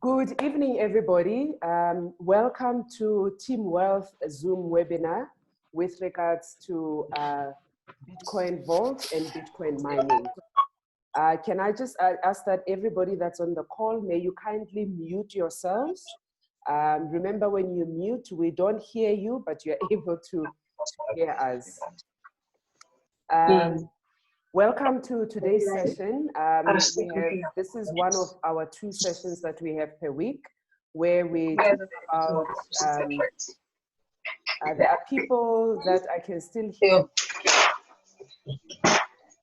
Good evening, everybody. Welcome to Team Wealth Zoom webinar with regards to Bitcoin Vault and Bitcoin mining. Can I just ask that everybody that's on the call, may you kindly mute yourselves. Remember, when you mute, we don't hear you, but you're able to hear us. Welcome to today's session. This is one of our 2 sessions that we have per week, where we talk about, there are people that I can still hear.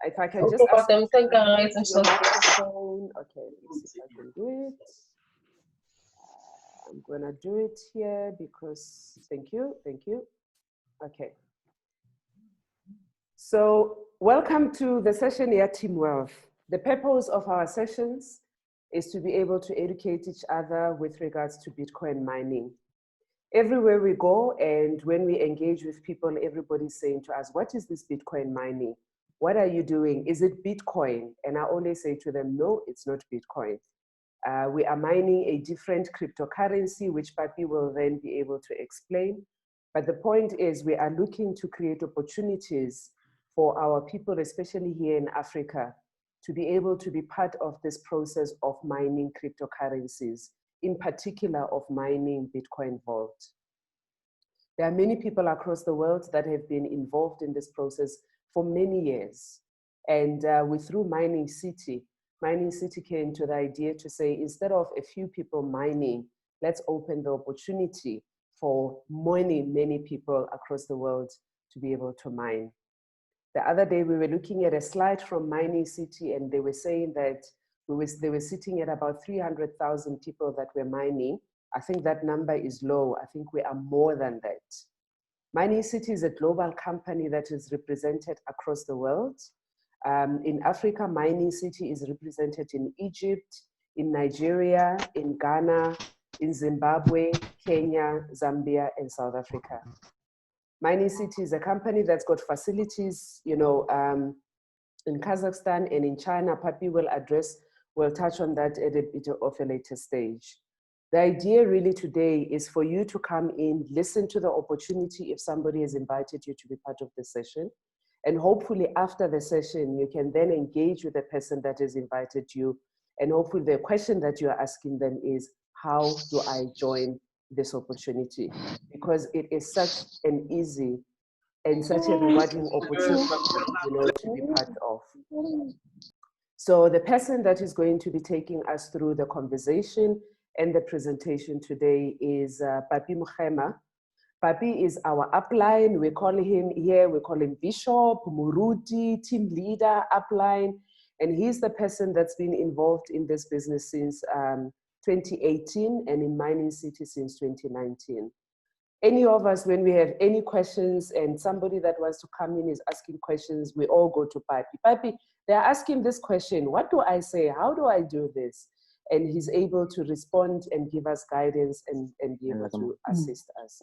If I can just ask your microphone. Okay, let's see if I can do it. I'm gonna do it here because, thank you. Okay. So welcome to the session here, Team Wealth. The purpose of our sessions is to be able to educate each other with regards to Bitcoin mining. Everywhere we go and when we engage with people, everybody's saying to us, what is this Bitcoin mining? What are you doing? Is it Bitcoin? And I always say to them, no, it's not Bitcoin. We are mining a different cryptocurrency, which Papi will then be able to explain. But the point is, we are looking to create opportunities for our people, especially here in Africa, to be able to be part of this process of mining cryptocurrencies, in particular of mining Bitcoin Vault. There are many people across the world that have been involved in this process for many years. And through Mining City came to the idea to say, instead of a few people mining, let's open the opportunity for many people across the world to be able to mine. The other day, we were looking at a slide from Mining City, and they were saying that they were sitting at about 300,000 people that were mining. I think that number is low. I think we are more than that. Mining City is a global company that is represented across the world. In Africa, Mining City is represented in Egypt, in Nigeria, in Ghana, in Zimbabwe, Kenya, Zambia, and South Africa. Mining City is a company that's got facilities, in Kazakhstan and in China. Papi will touch on that at a bit of a later stage. The idea really today is for you to come in, listen to the opportunity if somebody has invited you to be part of the session. And hopefully after the session, you can then engage with the person that has invited you. And hopefully the question that you're asking them is, how do I join this opportunity? Because it is such an easy and such a rewarding opportunity, to be part of. So the person that is going to be taking us through the conversation and the presentation today is Papi Mokhema. Papi is our upline. We call him Bishop, Muruti, team leader, upline. And he's the person that's been involved in this business since 2018 and in Mining City since 2019. Any of us, when we have any questions and somebody that wants to come in is asking questions, we all go to Papi. Papi, they're asking this question, what do I say? How do I do this? And he's able to respond and give us guidance and be able to assist us.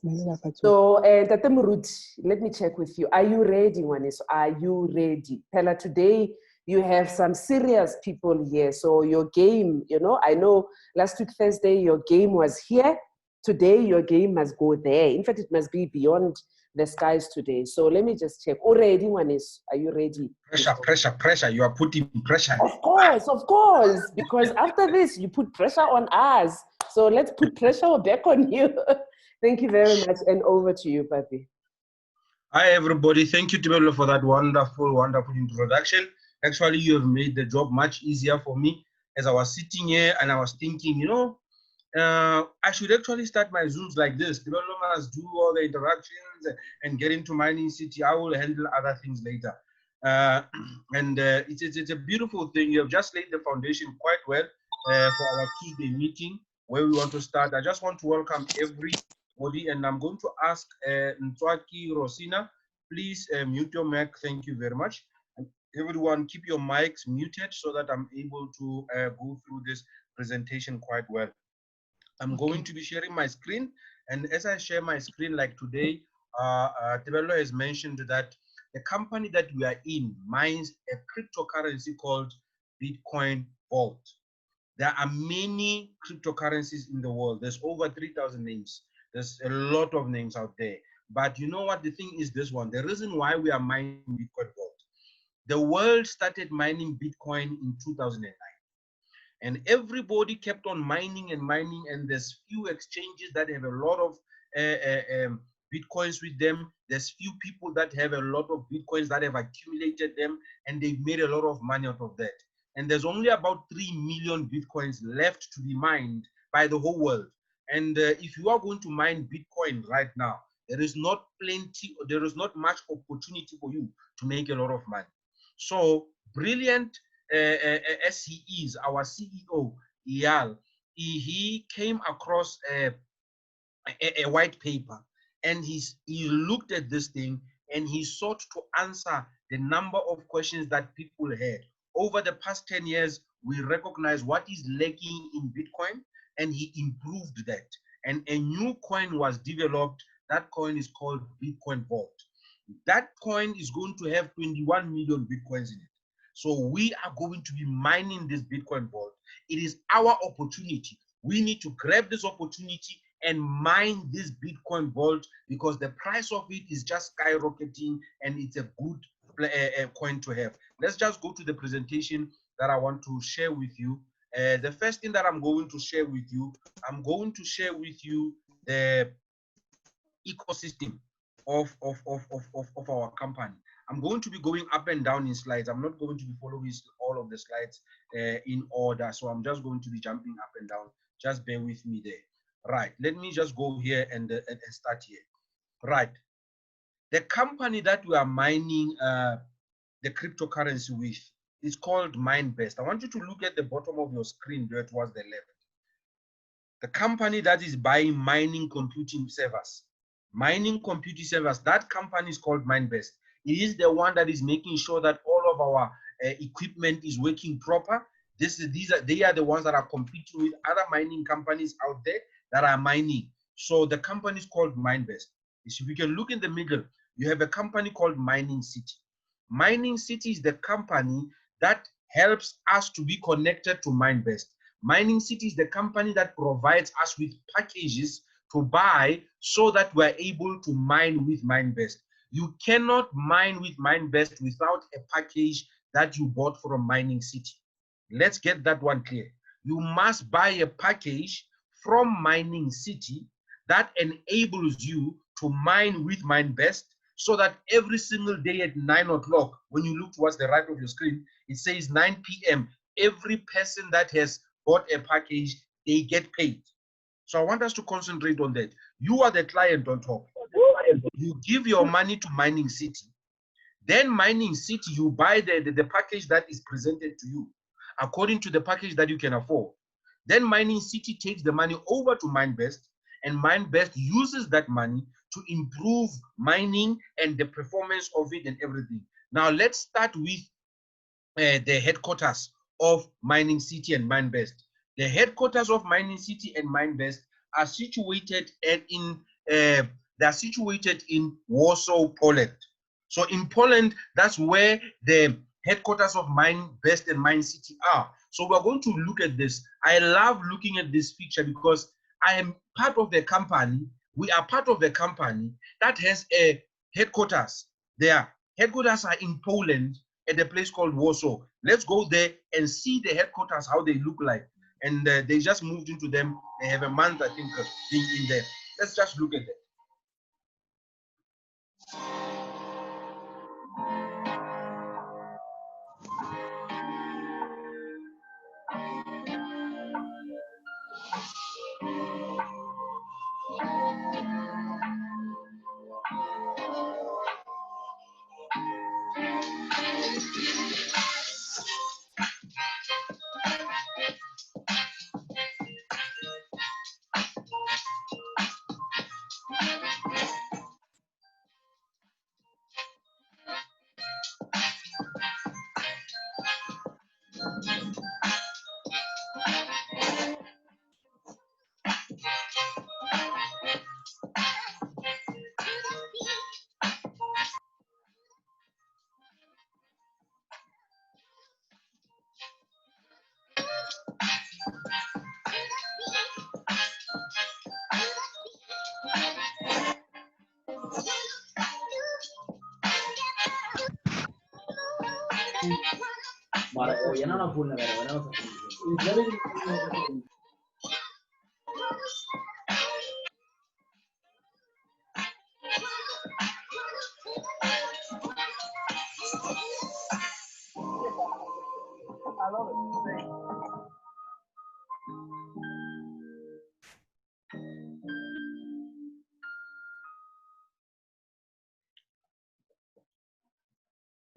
So, Tate Muruti, let me check with you. Are you ready, Wanis? Are you ready? Pella, today you have some serious people here. So your game, I know last week, Thursday, your game was here. Today, your game must go there. In fact, it must be beyond the skies today. So let me just check. Already, Wanis, are you ready? Pressure. You are putting pressure. Of course. Because after this, you put pressure on us. So let's put pressure back on you. Thank you very much. And over to you, Papi. Hi, everybody. Thank you, Tibelo, for that wonderful introduction. Actually, you have made the job much easier for me as I was sitting here and I was thinking, I should actually start my Zooms like this. Tibelo must do all the interactions and get into Mining City. I will handle other things later. It's a beautiful thing. You have just laid the foundation quite well for our Tuesday meeting where we want to start. I just want to welcome everybody, and I'm going to ask Ntwaki Rosina, please mute your mic. Thank you very much. And everyone, keep your mics muted so that I'm able to go through this presentation quite well. I'm going to be sharing my screen, and as I share my screen, like today, Tebello has mentioned that the company that we are in mines a cryptocurrency called Bitcoin Vault. There are many cryptocurrencies in the world. There's over 3,000 names. There's a lot of names out there. But you know what? The thing is this one. The reason why we are mining Bitcoin Vault. The world started mining Bitcoin in 2009. And everybody kept on mining and mining. And there's few exchanges that have a lot of Bitcoins with them. There's few people that have a lot of Bitcoins that have accumulated them. And they've made a lot of money out of that. And there's only about 3 million Bitcoins left to be mined by the whole world. And if you are going to mine Bitcoin right now, there is not much opportunity for you to make a lot of money. So brilliant as he is, our CEO, Eyal, he came across a white paper, and he looked at this thing and he sought to answer the number of questions that people had. Over the past 10 years, we recognize what is lacking in Bitcoin, and he improved that. And a new coin was developed. That coin is called Bitcoin Vault. That coin is going to have 21 million Bitcoins in it. So we are going to be mining this Bitcoin Vault. It is our opportunity. We need to grab this opportunity and mine this Bitcoin Vault, because the price of it is just skyrocketing, and it's a good coin to have. Let's just go to the presentation that I want to share with you. The first thing that I'm going to share with you, I'm going to share with you the ecosystem of our company. I'm going to be going up and down in slides. I'm not going to be following all of the slides in order. So I'm just going to be jumping up and down. Just bear with me there. Right. Let me just go here and start here. Right. The company that we are mining the cryptocurrency with is called MineBest. I want you to look at the bottom of your screen there towards the left. The company that is buying mining computing servers. Mining computing servers, that company is called MineBest. It is the one that is making sure that all of our equipment is working proper. They are the ones that are competing with other mining companies out there that are mining. So the company is called MineBest. If you can look in the middle, you have a company called Mining City. Mining City is the company that helps us to be connected to MineBest. Mining City is the company that provides us with packages to buy so that we're able to mine with MineBest. You cannot mine with MineBest without a package that you bought from Mining City. Let's get that one clear. You must buy a package from Mining City that enables you to mine with MineBest, so that every single day at 9 o'clock, when you look towards the right of your screen, it says 9 p.m. Every person that has bought a package, they get paid. So I want us to concentrate on that. You are the client on top. You give your money to Mining City. Then Mining City, you buy the package that is presented to you according to the package that you can afford. Then Mining City takes the money over to MineBest, and MineBest uses that money to improve mining and the performance of it and everything. Now let's start with the headquarters of Mining City and MineBest. The headquarters of Mining City and MineBest are situated in Warsaw, Poland. So in Poland, that's where the headquarters of MineBest and Mine City are. So we're going to look at this. I love looking at this picture because I am part of the company. We are part of the company that has a headquarters. Their headquarters are in Poland at a place called Warsaw. Let's go there and see the headquarters, how they look like. And they just moved into them. They have a month, I think, being in there. Let's just look at that.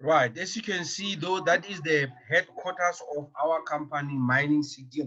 Right, as you can see, though, that is the headquarters of our company, Mining City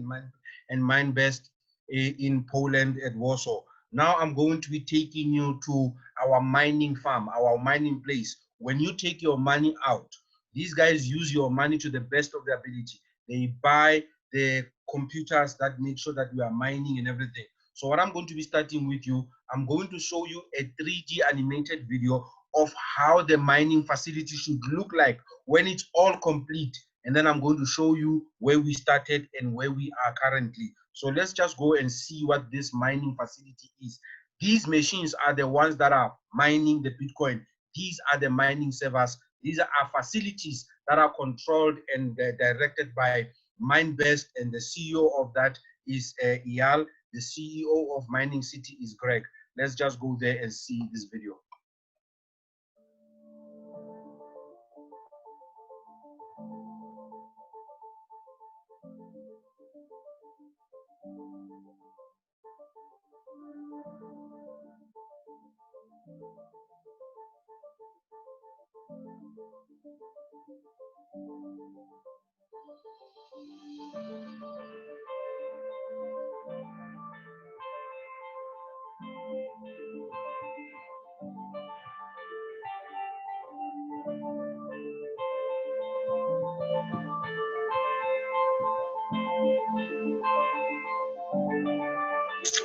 and MineBest in Poland at Warsaw. Now I'm going to be taking you to our mining farm, our mining place. When you take your money out, these guys use your money to the best of their ability. They buy the computers that make sure that we are mining and everything. So what I'm going to be starting with you, I'm going to show you a 3D animated video of how the mining facility should look like when it's all complete. And then I'm going to show you where we started and where we are currently. So let's just go and see what this mining facility is. These machines are the ones that are mining the Bitcoin. These are the mining servers. These are facilities that are controlled and directed by MineBest, and the CEO of that is Eyal. The CEO of Mining City is Greg. Let's just go there and see this video.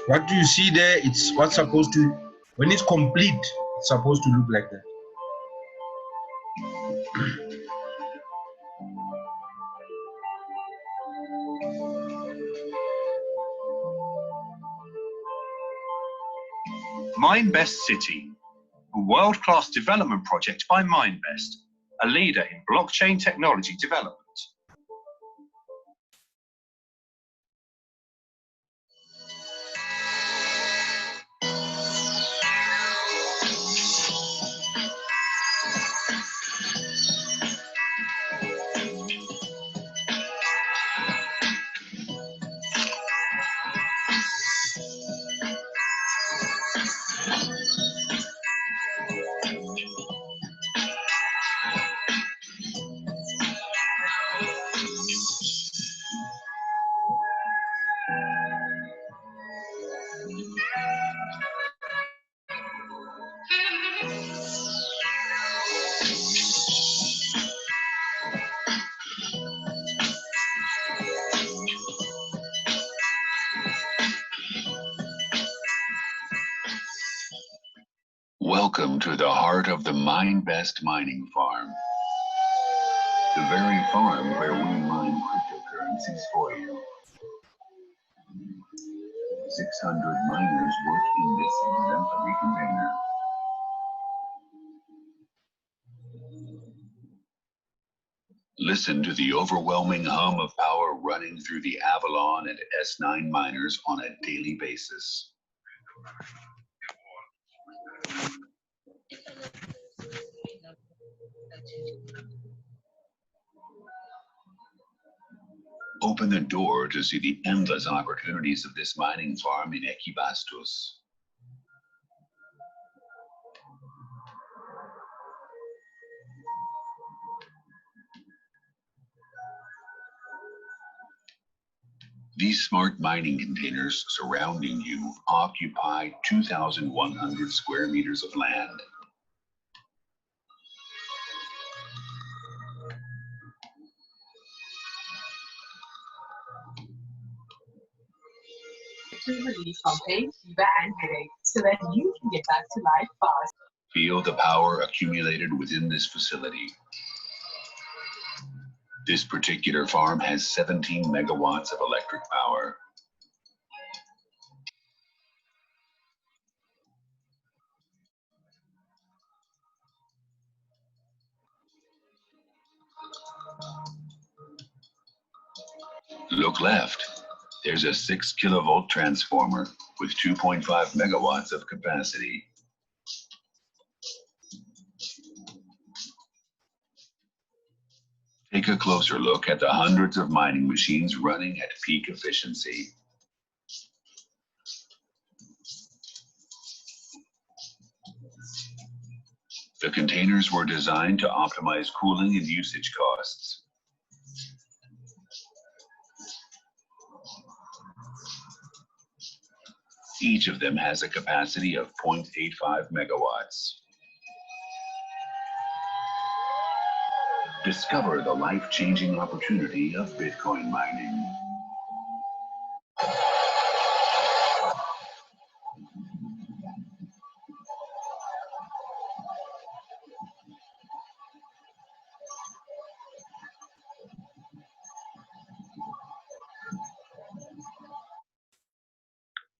What do you see there? It's what's supposed to, when it's complete, it's supposed to look like that. MineBest City, a world-class development project by MineBest, a leader in blockchain technology development. Welcome to the heart of the MineBest mining farm. The very farm where we mine cryptocurrencies for you. 600 miners work in this exemplary container. Listen to the overwhelming hum of power running through the Avalon and S9 miners on a daily basis. Open the door to see the endless opportunities of this mining farm in Ekibastos. These smart mining containers surrounding you occupy 2,100 square meters of land. To release from pain, fever, and headache so that you can get back to life fast. Feel the power accumulated within this facility. This particular farm has 17 megawatts of electric power. Look left. There's a 6 kilovolt transformer with 2.5 megawatts of capacity. Take a closer look at the hundreds of mining machines running at peak efficiency. The containers were designed to optimize cooling and usage costs. Each of them has a capacity of 0.85 megawatts. Discover the life-changing opportunity of Bitcoin mining.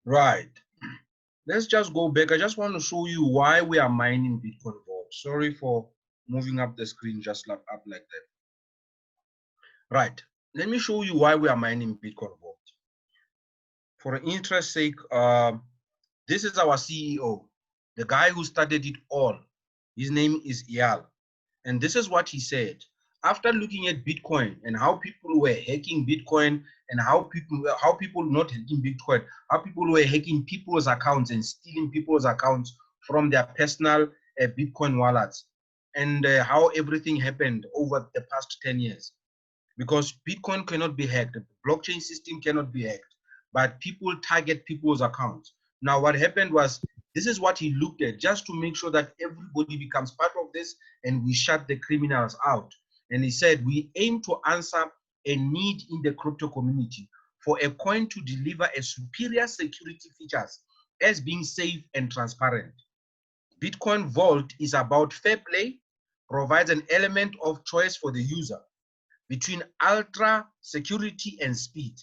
Right. Let's just go back. I just want to show you why we are mining Bitcoin Vault. Sorry for moving up the screen just up like that. Right. Let me show you why we are mining Bitcoin Vault. For interest's sake, this is our CEO, the guy who started it all. His name is Eyal. And this is what he said. After looking at Bitcoin and how people were hacking Bitcoin and how people not hacking Bitcoin, how people were hacking people's accounts and stealing people's accounts from their personal Bitcoin wallets, and how everything happened over the past 10 years. Because Bitcoin cannot be hacked, the blockchain system cannot be hacked, but people target people's accounts. Now what happened was, this is what he looked at just to make sure that everybody becomes part of this and we shut the criminals out. And he said, we aim to answer a need in the crypto community for a coin to deliver a superior security features as being safe and transparent. Bitcoin Vault is about fair play, provides an element of choice for the user between ultra security and speed.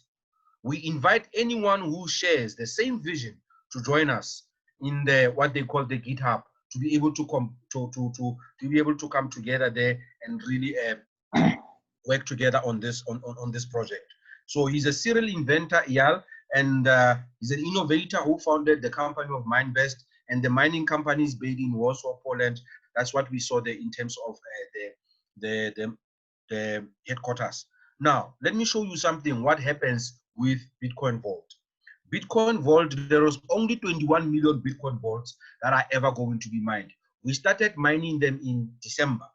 We invite anyone who shares the same vision to join us in the what they call the GitHub, to be able to come to be able to come together there and really work together on this on this project. So he's a serial inventor, Eyal, and he's an innovator who founded the company of MineBest, and the mining company is based in Warsaw, Poland. That's what we saw there in terms of the headquarters. Now, let me show you something, what happens with Bitcoin Vault. Bitcoin Vault, there was only 21 million Bitcoin vaults that are ever going to be mined. We started mining them in December.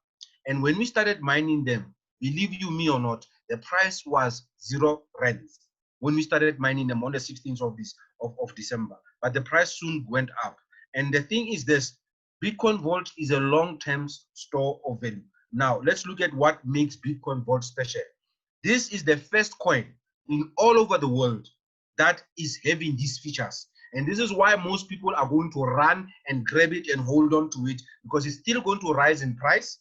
And when we started mining them, believe you me or not, the price was 0 rands when we started mining them on the 16th of December. But the price soon went up. And the thing is this, Bitcoin Vault is a long-term store of value. Now, let's look at what makes Bitcoin Vault special. This is the first coin in all over the world that is having these features. And this is why most people are going to run and grab it and hold on to it, because it's still going to rise in price.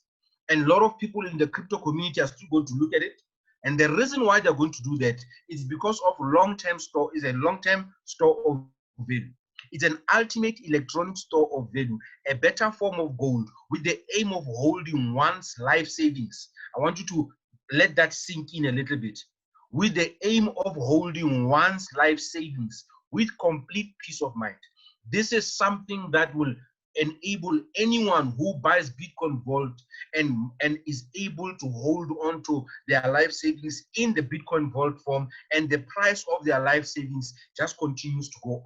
And a lot of people in the crypto community are still going to look at it. And the reason why they're going to do that is because of long-term store, is a long-term store of value. It's an ultimate electronic store of value, a better form of gold with the aim of holding one's life savings. I want you to let that sink in a little bit. With the aim of holding one's life savings with complete peace of mind. This is something that will enable anyone who buys Bitcoin Vault and is able to hold on to their life savings in the Bitcoin Vault form, and the price of their life savings just continues to go up.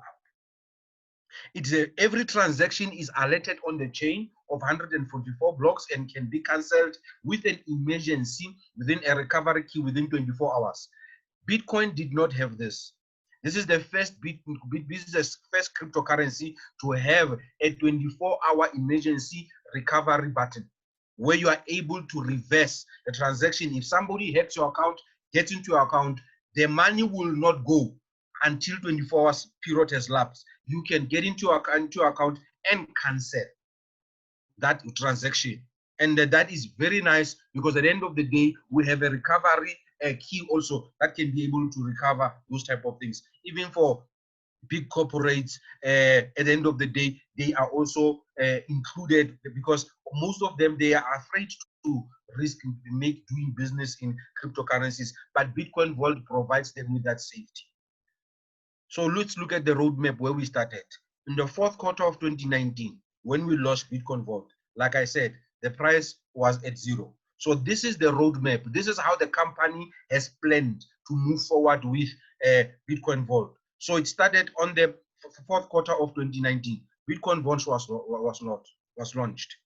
Every transaction is alerted on the chain of 144 blocks and can be cancelled with an emergency within a recovery key within 24 hours. Bitcoin did not have this. This is the first first cryptocurrency to have a 24-hour emergency recovery button, where you are able to reverse the transaction. If somebody hacks your account, gets into your account, the money will not go until 24 hours period has lapsed. You can get into your account and cancel that transaction. And that is very nice, because at the end of the day, we have a recovery key also that can be able to recover those type of things. Even for big corporates, at the end of the day, they are also included, because most of them, they are afraid to risk doing business in cryptocurrencies, but Bitcoin Vault provides them with that safety. So let's look at the roadmap where we started. In the fourth quarter of 2019, when we launched Bitcoin Vault, like I said, the price was at 0. So this is the roadmap. This is how the company has planned to move forward with Bitcoin Vault. So it started on the fourth quarter of 2019. Bitcoin Vault was launched.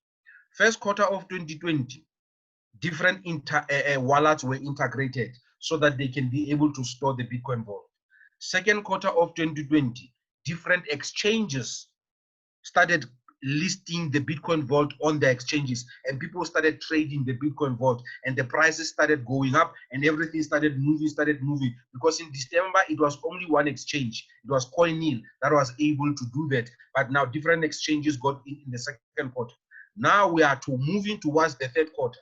First quarter of 2020, different wallets were integrated so that they can be able to store the Bitcoin Vault. Second quarter of 2020, different exchanges started listing the Bitcoin Vault on the exchanges, and people started trading the Bitcoin Vault, and the prices started going up, and everything started moving. Because in December, it was only one exchange. It was CoinNeil that was able to do that, but now different exchanges got in the second quarter. Now we are moving towards the third quarter.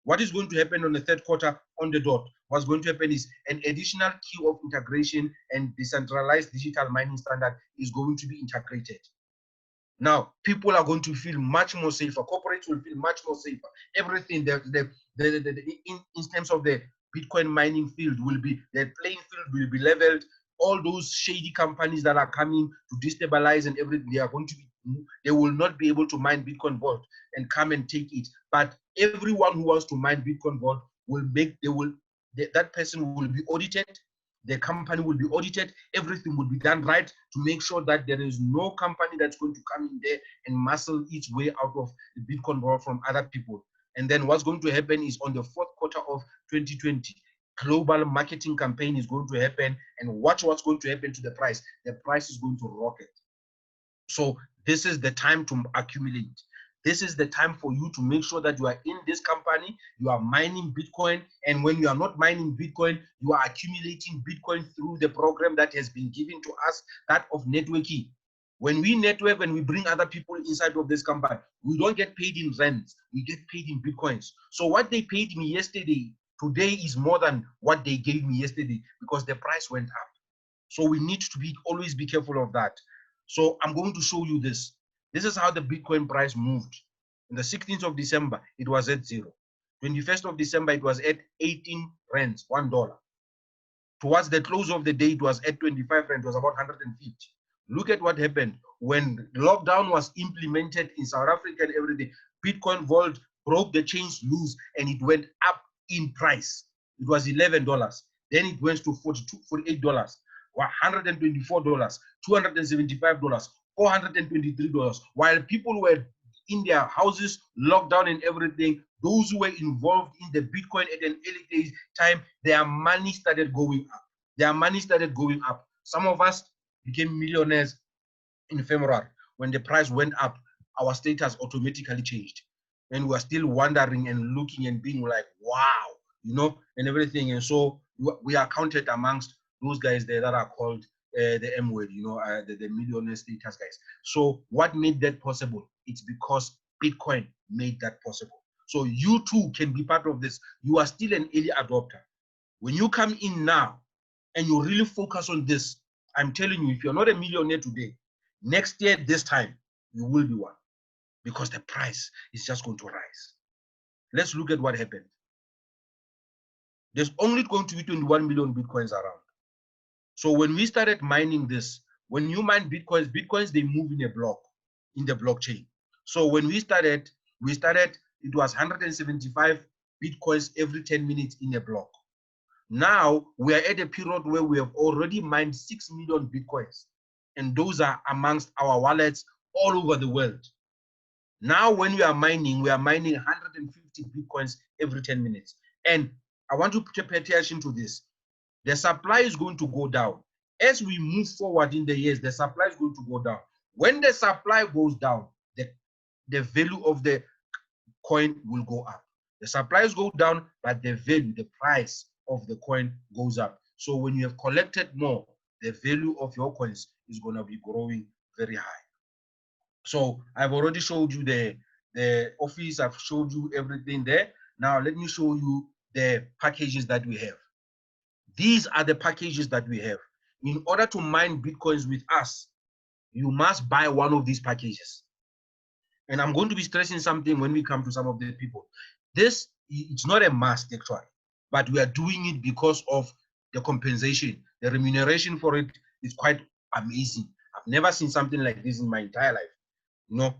What is going to happen on the third quarter on the dot? What's going to happen is an additional key of integration and decentralized digital mining standard is going to be integrated. Now, people are going to feel much more safer. Corporates will feel much more safer. Everything, in terms of the Bitcoin mining field, the playing field will be leveled. All those shady companies that are coming to destabilize and everything, they will not be able to mine Bitcoin Vault and come and take it. But everyone who wants to mine Bitcoin Vault that person will be audited. The company will be audited. Everything will be done right to make sure that there is no company that's going to come in there and muscle its way out of the Bitcoin Vault from other people. And then what's going to happen is on the fourth quarter of 2020, global marketing campaign is going to happen, and watch what's going to happen to the price. The price is going to rocket. So this is the time to accumulate. This is the time for you to make sure that you are in this company, you are mining Bitcoin, and when you are not mining Bitcoin, you are accumulating Bitcoin through the program that has been given to us, that of networking. When we network and we bring other people inside of this company, we don't get paid in rands, we get paid in Bitcoins. So what they paid me yesterday, today is more than what they gave me yesterday because the price went up. So we need to always be careful of that. So I'm going to show you this. This is how the Bitcoin price moved. On the 16th of December, it was at 0. 21st of December, it was at 18 rands, $1. Towards the close of the day, it was at 25 rands, it was about 150. Look at what happened when lockdown was implemented in South Africa and everything. Bitcoin Vault broke the chains loose and it went up in price. It was $11. Then it went to $48, $124, $275, $423. While people were in their houses, locked down and everything, those who were involved in the Bitcoin at an early time, their money started going up. Their money started going up. Some of us became millionaires in February. When the price went up, our status automatically changed. And we are still wondering and looking and being like, wow, and everything. And so we are counted amongst those guys there that are called the M word, the millionaire status guys. So what made that possible? It's because Bitcoin made that possible. So you too can be part of this. You are still an early adopter. When you come in now and you really focus on this, I'm telling you, if you're not a millionaire today, next year, this time, you will be one because the price is just going to rise. Let's look at what happened. There's only going to be 21 million Bitcoins around. So when we started mining this, when you mine Bitcoins, they move in a block, in the blockchain. So when we started, it was 175 Bitcoins every 10 minutes in a block. Now we are at a period where we have already mined 6 million Bitcoins. And those are amongst our wallets all over the world. Now when we are mining 150 Bitcoins every 10 minutes. And I want you to pay attention to this. The supply is going to go down. As we move forward in the years, the supply is going to go down. When the supply goes down, the value of the coin will go up. The supplies go down, but the value, the price of the coin goes up. So when you have collected more, the value of your coins is going to be growing very high. So I've already showed you the office. I've showed you everything there. Now let me show you the packages that we have. These are the packages that we have. In order to mine Bitcoins with us, you must buy one of these packages. And I'm going to be stressing something when we come to some of the people. This, it's not a must actually, but we are doing it because of the compensation. The remuneration for it is quite amazing. I've never seen something like this in my entire life, you know.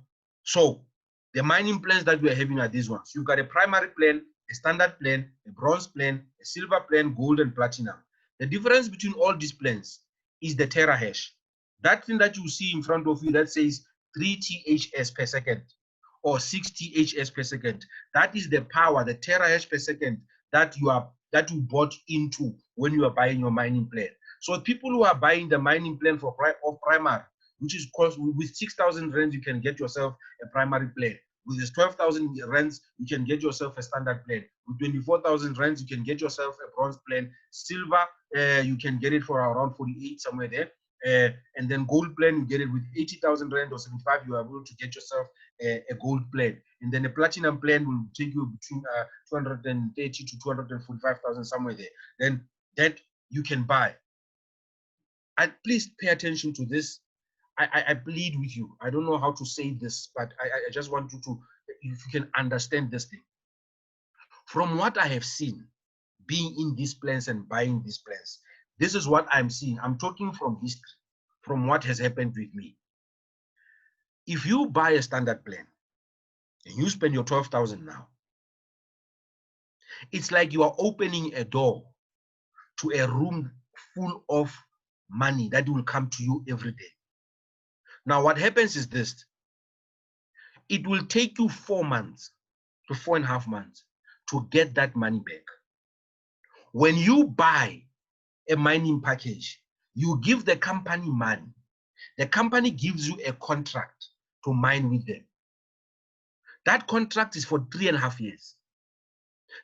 So the mining plans that we are having are these ones. You've got a primary plan, a standard plan, a bronze plan, a silver plan, gold, and platinum. The difference between all these plans is the terahash. That thing that you see in front of you that says 3 THS per second or 6 THS per second. That is the power, the terahash per second that you bought into when you are buying your mining plan. So people who are buying the mining plan for primary, which is cost with 6,000 rands, you can get yourself a primary plan. With this 12,000 rands, you can get yourself a standard plan. With 24,000 rands, you can get yourself a bronze plan. Silver, you can get it for around 48, somewhere there. And then gold plan, you get it with 80,000 rand or 75, you are able to get yourself a gold plan. And then a platinum plan will take you between 230 to 245,000, somewhere there. Then that you can buy. And please pay attention to this. I plead with you. I don't know how to say this, but I just want you to, if you can understand this thing. From what I have seen, being in these plans and buying these plans, this is what I'm seeing. I'm talking from history, from what has happened with me. If you buy a standard plan and you spend your 12,000 now, it's like you are opening a door to a room full of money that will come to you every day. Now, what happens is this. It will take you 4 months to 4.5 months to get that money back. When you buy a mining package, you give the company money. The company gives you a contract to mine with them. That contract is for 3.5 years.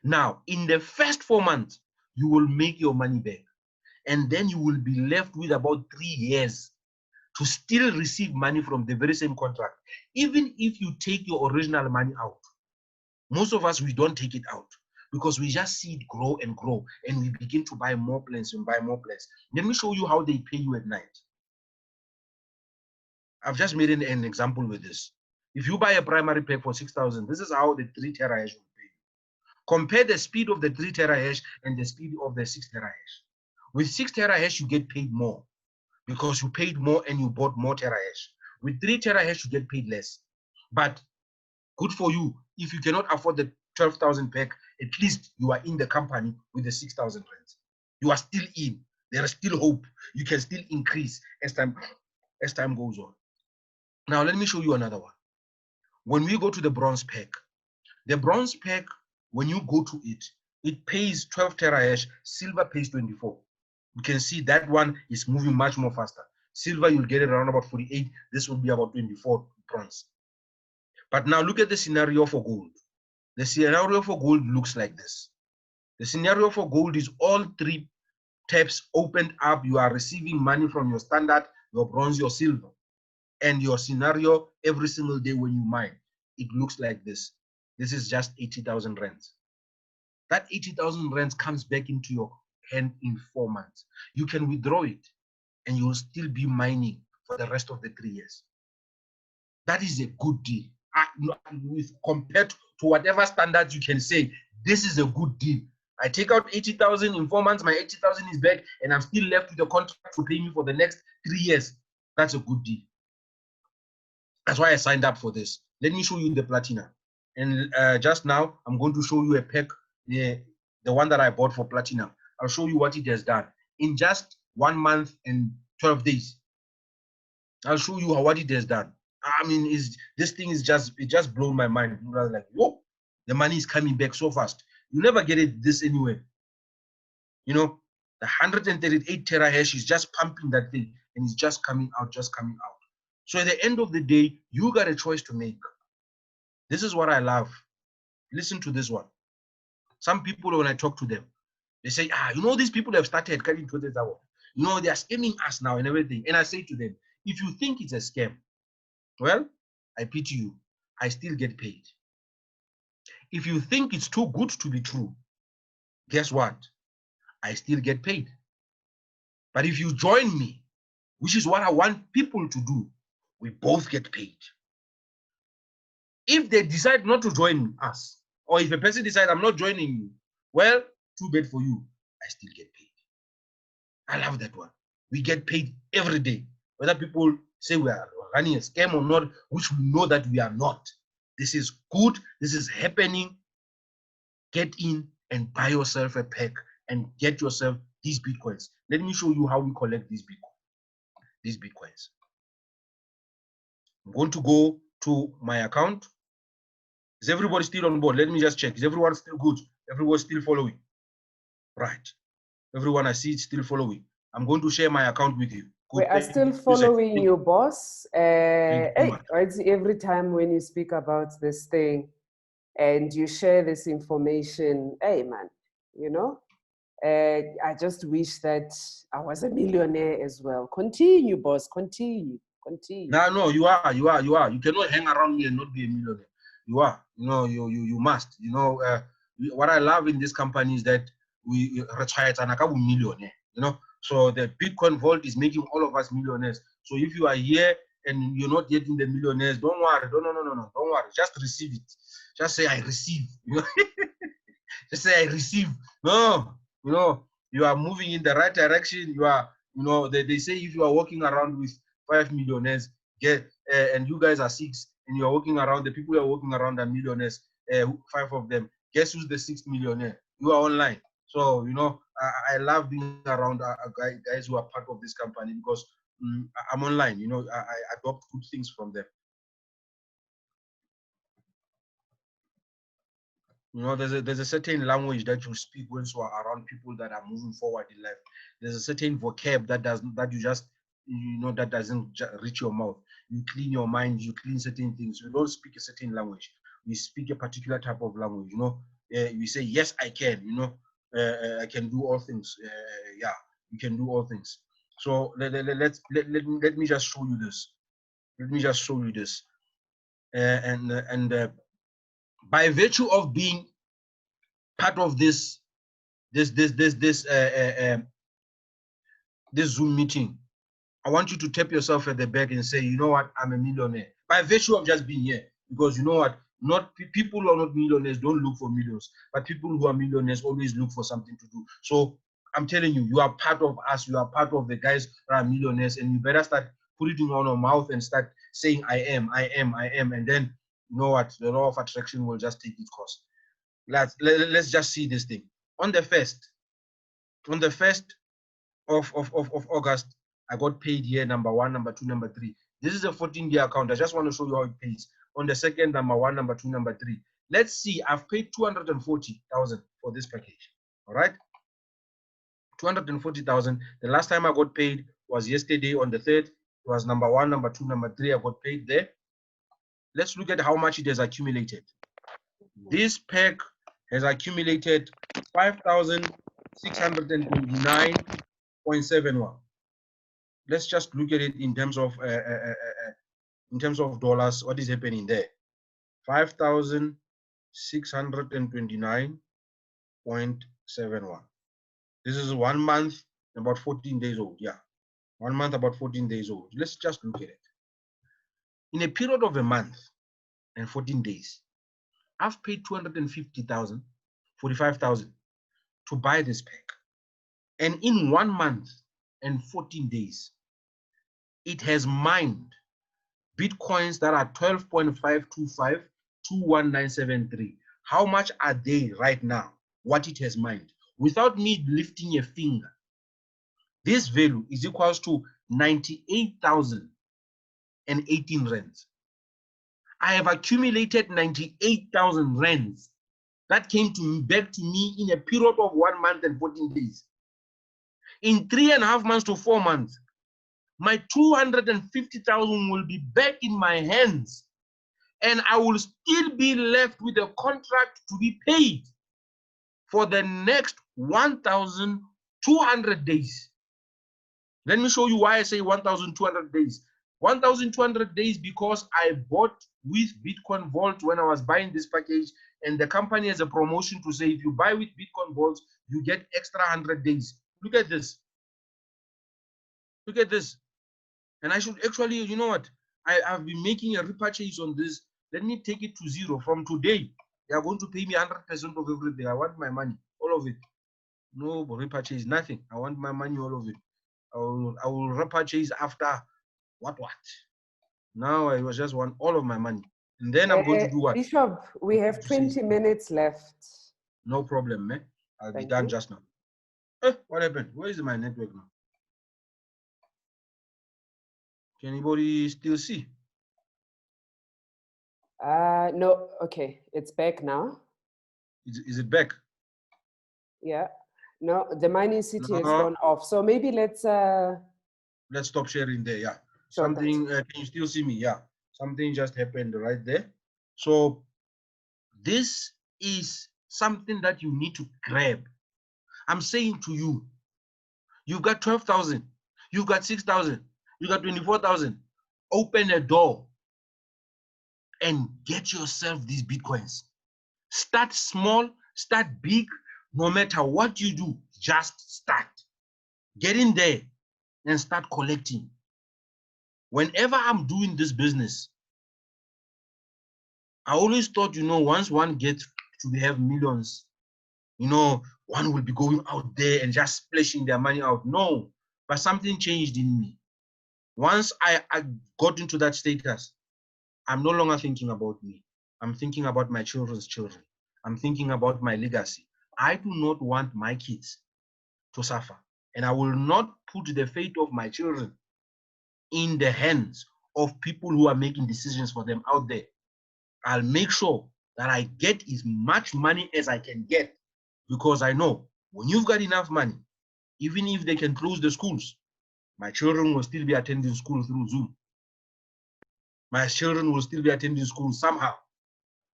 Now, in the first 4 months, you will make your money back. And then you will be left with about 3 years to still receive money from the very same contract. Even if you take your original money out, most of us, we don't take it out because we just see it grow and grow, and we begin to buy more plans and buy more plans. Let me show you how they pay you at night. I've just made an example with this. If you buy a primary pack for 6,000, this is how the 3 terahash will pay you. Compare the speed of the 3 terahash and the speed of the 6 terahash. With 6 terahash, you get paid more because you paid more and you bought more terahash. With 3 terahash, you get paid less. But good for you. If you cannot afford the 12,000 pack, at least you are in the company with the 6,000 rands. You are still in. There is still hope. You can still increase as time goes on. Now, let me show you another one. When we go to the bronze pack, the bronze pack, when you go to it, it pays 12 terahash, silver pays 24. You can see that one is moving much more faster. Silver, you'll get it around about 48. This will be about 24 bronze. But now look at the scenario for gold. The scenario for gold looks like this. The scenario for gold is all 3 tabs opened up. You are receiving money from your standard, your bronze, your silver. And your scenario every single day when you mine, it looks like this. This is just 80,000 rands. That 80,000 rands comes back into your hand in 4 months. You can withdraw it and you will still be mining for the rest of the 3 years. That is a good deal. Compared to whatever standards you can say, this is a good deal. I take out 80,000 in 4 months, my 80,000 is back, and I'm still left with a contract to pay me for the next 3 years. That's a good deal. That's why I signed up for this. Let me show you the platinum. And just now, I'm going to show you a pack, the one that I bought for platinum. I'll show you what it has done in just 1 month and 12 days. I'll show you what it has done. I mean, this thing is just blown my mind. Like, whoa, the money is coming back so fast. You never get it this anywhere. You know, the 138 terahash is just pumping that thing, and it's just coming out, So at the end of the day, you got a choice to make. This is what I love. Listen to this one. Some people, when I talk to them, they say, you know, these people have started carrying 20,000. You know, they are scamming us now and everything. And I say to them, if you think it's a scam, well, I pity you. I still get paid. If you think it's too good to be true, guess what? I still get paid. But if you join me, which is what I want people to do, we both get paid. If they decide not to join us, Or if a person decides, I'm not joining you, well, too bad for you. I still get paid. I love that one. We get paid every day. Whether people say we are running a scam or not, which we know that we are not. This is good. This is happening. Get in and buy yourself a pack and get yourself these Bitcoins. Let me show you how we collect these Bitcoins. I'm going to go to my account. Is everybody still on board? Let me just check. Is everyone still good? Everyone still following? Right. Everyone I see is still following. I'm going to share my account with you. Good. We are still following you, boss. Thank you Hey, every time when you speak about this thing and you share this information, hey man, you know, I just wish that I was a millionaire as well. Continue, boss. Continue. No, you are. You cannot hang around me and not be a millionaire. You are. You know, you must. You know, what I love in this company is that we retire and a millionaire. You know, so the Bitcoin Vault is making all of us millionaires. So if you are here and you're not yet in the millionaires, don't worry. No. Don't worry. Just receive it. Just say I receive. You know, just say I receive. No, you know, you are moving in the right direction. You are. You know, they say if you are walking around with 5 millionaires, and you guys are 6, and you're walking around, the people who are walking around are millionaires, 5 of them. Guess who's the 6th millionaire? You are online. So, you know, I love being around guys who are part of this company because I'm online. You know, I adopt good things from them. You know, there's a certain language that you speak when you are around people that are moving forward in life. There's a certain vocab that doesn't reach your mouth. You clean your mind, you clean certain things. You don't speak a certain language. We speak a particular type of language. You know, we say yes, I can. You know, I can do all things. Yeah, you can do all things. So let me just show you this. Let me just show you this. By virtue of being part of this Zoom meeting, I want you to tap yourself at the back and say, you know what, I'm a millionaire. By virtue of just being here, because you know what, people who are not millionaires don't look for millions, but people who are millionaires always look for something to do. So I'm telling you, you are part of us. You are part of the guys that are millionaires, and you better start putting on your mouth and start saying, I am, and then you know what, the law of attraction will just take its course. Let's just see this thing. On the 1st of August, I got paid here, number 1, number 2, number 3. This is a 14-day account. I just want to show you how it pays. On the 2nd, number 1, number 2, number 3. Let's see, I've paid 240,000 for this package. All right, 240,000. The last time I got paid was yesterday on the 3rd. It was number 1, number 2, number 3. I got paid there. Let's look at how much it has accumulated. This pack has accumulated 5,629.71. Let's just look at it in terms of dollars. What is happening there? 5,629.71. This is 1 month, about 14 days old. Yeah, 1 month, about 14 days old. Let's just look at it. In a period of a month and 14 days, I've paid 250,000, 45,000 to buy this pack. And in 1 month and 14 days, it has mined Bitcoins that are 12.525 21973. How much are they right now? What it has mined, without me lifting a finger. This value is equals to 98,018 rands. I have accumulated 98,000 rands that came back to me in a period of 1 month and 14 days. In 3.5 months to 4 months, my 250,000 will be back in my hands, and I will still be left with a contract to be paid for the next 1,200 days. Let me show you why I say 1,200 days. 1,200 days because I bought with Bitcoin Vault when I was buying this package, and the company has a promotion to say if you buy with Bitcoin Vault, you get extra 100 days. Look at this. Look at this. And I should actually, you know what? I've been making a repurchase on this. Let me take it to 0 from today. They are going to pay me 100% of everything. I want my money, all of it. No repurchase, nothing. I want my money, all of it. I will repurchase after what? Now I was just want all of my money. And then I'm going to do what? Bishop, we have 20 minutes left. No problem, man. I'll be done just now. What happened? Where is my network now? Can anybody still see? No, okay, it's back now. Is it back? Yeah, no, the mining city has No. gone off. So maybe let's stop sharing there. Yeah, sure, something. Can you still see me? Yeah, something just happened right there. So this is something that you need to grab. I'm saying to you, you've got 12,000, you've got 6,000, you got 24,000. Open a door and get yourself these Bitcoins. Start small, start big, no matter what you do, just start. Get in there and start collecting. Whenever I'm doing this business, I always thought, once one gets to have millions, one will be going out there and just splashing their money out. No, but something changed in me. Once I got into that status, I'm no longer thinking about me. I'm thinking about my children's children. I'm thinking about my legacy. I do not want my kids to suffer. And I will not put the fate of my children in the hands of people who are making decisions for them out there. I'll make sure that I get as much money as I can get, because I know when you've got enough money, even if they can close the schools, my children will still be attending school through Zoom. My children will still be attending school somehow,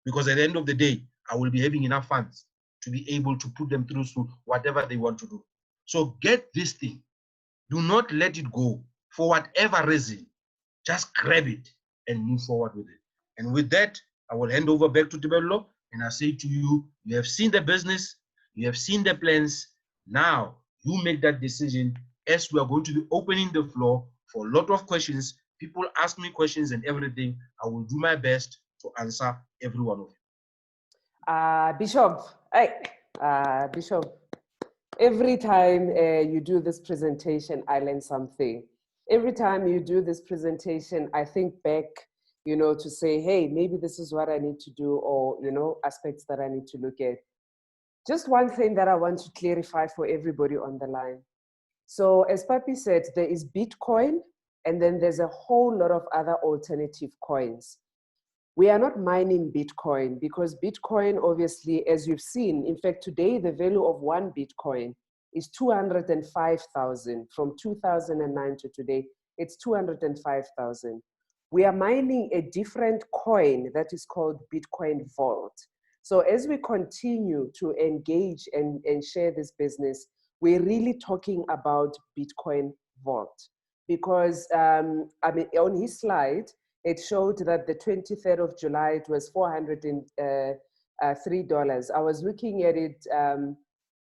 because at the end of the day, I will be having enough funds to be able to put them through whatever they want to do. So get this thing. Do not let it go for whatever reason. Just grab it and move forward with it. And with that, I will hand over back to Tibello, and I say to you, you have seen the business, you have seen the plans. Now you make that decision, as we are going to be opening the floor for a lot of questions. People ask me questions and everything. I will do my best to answer every one of you. Bishop, Bishop, every time you do this presentation, I learn something. Every time you do this presentation, I think back, to say, hey, maybe this is what I need to do, or, aspects that I need to look at. Just one thing that I want to clarify for everybody on the line. So as Papi said, there is Bitcoin, and then there's a whole lot of other alternative coins. We are not mining Bitcoin, because Bitcoin, obviously, as you've seen, in fact, today, the value of one Bitcoin is 205,000. From 2009 to today, it's 205,000. We are mining a different coin that is called Bitcoin Vault. So as we continue to engage and share this business, we're really talking about Bitcoin Vault. Because, on his slide, it showed that the 23rd of July, it was $403. I was looking at it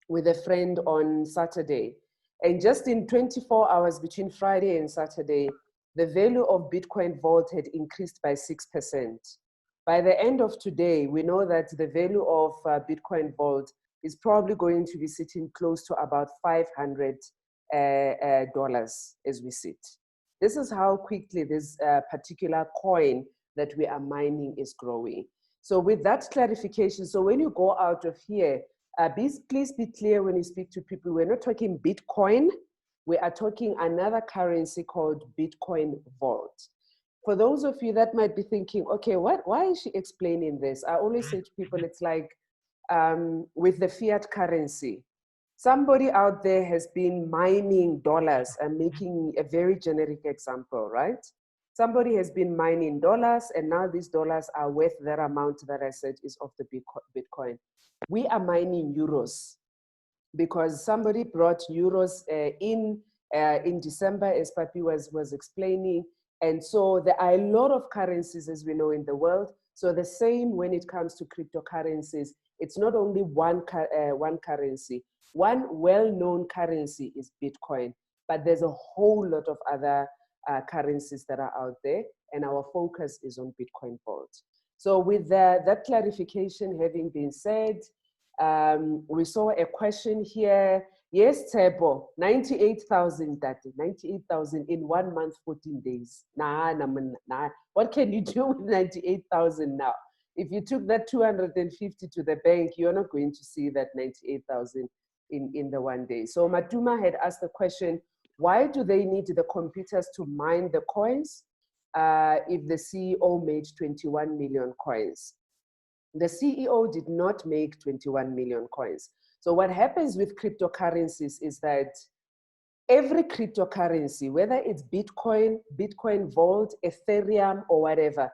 with a friend on Saturday. And just in 24 hours between Friday and Saturday, the value of Bitcoin Vault had increased by 6%. By the end of today, we know that the value of Bitcoin Vault is probably going to be sitting close to about $500 as we sit. This is how quickly this particular coin that we are mining is growing. So with that clarification, so when you go out of here, please be clear when you speak to people, we're not talking Bitcoin, we are talking another currency called Bitcoin Vault. For those of you that might be thinking, okay, why is she explaining this? I always say to people, it's like with the fiat currency. Somebody out there has been mining dollars. I'm making a very generic example, right? Somebody has been mining dollars, and now these dollars are worth that amount that I said is of the Bitcoin. We are mining euros because somebody brought euros in December, as Papi was explaining. And so there are a lot of currencies, as we know, in the world. So the same when it comes to cryptocurrencies, it's not only one currency. One well-known currency is Bitcoin, but there's a whole lot of other currencies that are out there, and our focus is on Bitcoin Vault. So with that clarification having been said, we saw a question here. Yes, Tebo, 98,000, 98,000 in 1 month, 14 days. Nah. What can you do with 98,000 now? If you took that 250 to the bank, you're not going to see that 98,000 in the 1 day. So Matuma had asked the question, why do they need the computers to mine the coins if the CEO made 21 million coins? The CEO did not make 21 million coins. So what happens with cryptocurrencies is that every cryptocurrency, whether it's Bitcoin, Bitcoin Vault, Ethereum, or whatever,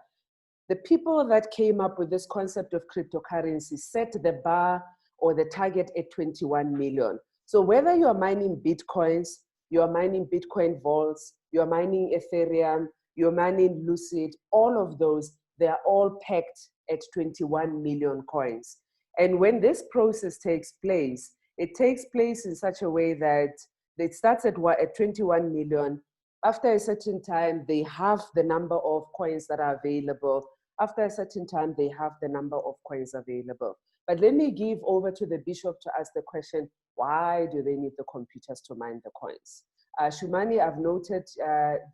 the people that came up with this concept of cryptocurrency set the bar or the target at 21 million. So whether you're mining Bitcoins, you're mining Bitcoin Vaults, you're mining Ethereum, you're mining Lucid, all of those, they're all pegged at 21 million coins. And when this process takes place, it takes place in such a way that it starts at 21 million. After a certain time, they have the number of coins that are available. After a certain time, they have the number of coins available. But let me give over to the bishop to ask the question, why do they need the computers to mine the coins? Shumani, I've noted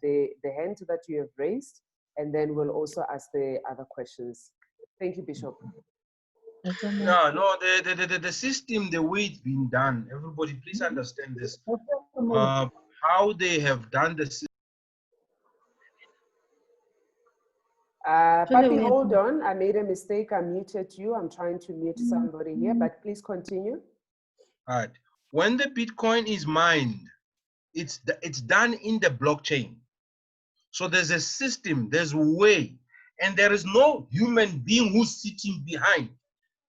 the hand that you have raised, and then we'll also ask the other questions. Thank you, Bishop. No, the system, the way it's been done, everybody please understand this. How they have done the system. Papi, hold on. I made a mistake. I muted you. I'm trying to mute somebody here, but please continue. All right. When the Bitcoin is mined, it's done in the blockchain. So there's a system, there's a way, and there is no human being who's sitting behind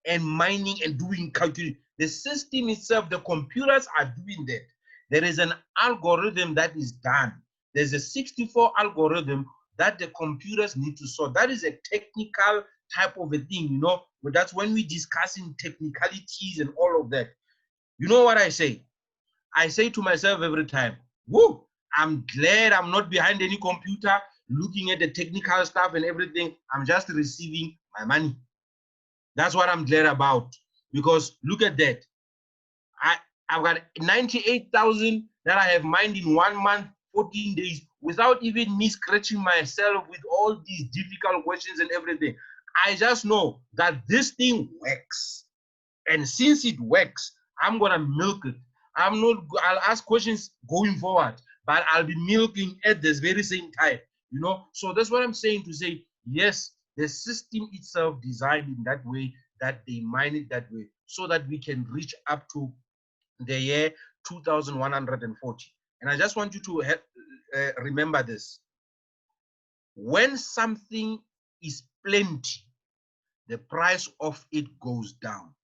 and mining and doing calculation. The system itself, the computers are doing that. There is an algorithm that is done. There's a 64 algorithm that the computers need to solve. That is a technical type of a thing, you know, but that's when we're discussing technicalities and all of that. You know what I say? I say to myself every time, whoa, I'm glad I'm not behind any computer looking at the technical stuff and everything. I'm just receiving my money. That's what I'm glad about, because look at that. I've got 98,000 that I have mined in 1 month, 14 days, without even me scratching myself with all these difficult questions and everything. I just know that this thing works. And since it works, I'm gonna milk it. I'll ask questions going forward, but I'll be milking at this very same time, you know? So that's what I'm saying to say, yes, the system itself designed in that way, that they mine it that way, so that we can reach up to the year 2140. And I just want you to remember this. When something is plenty, the price of it goes down.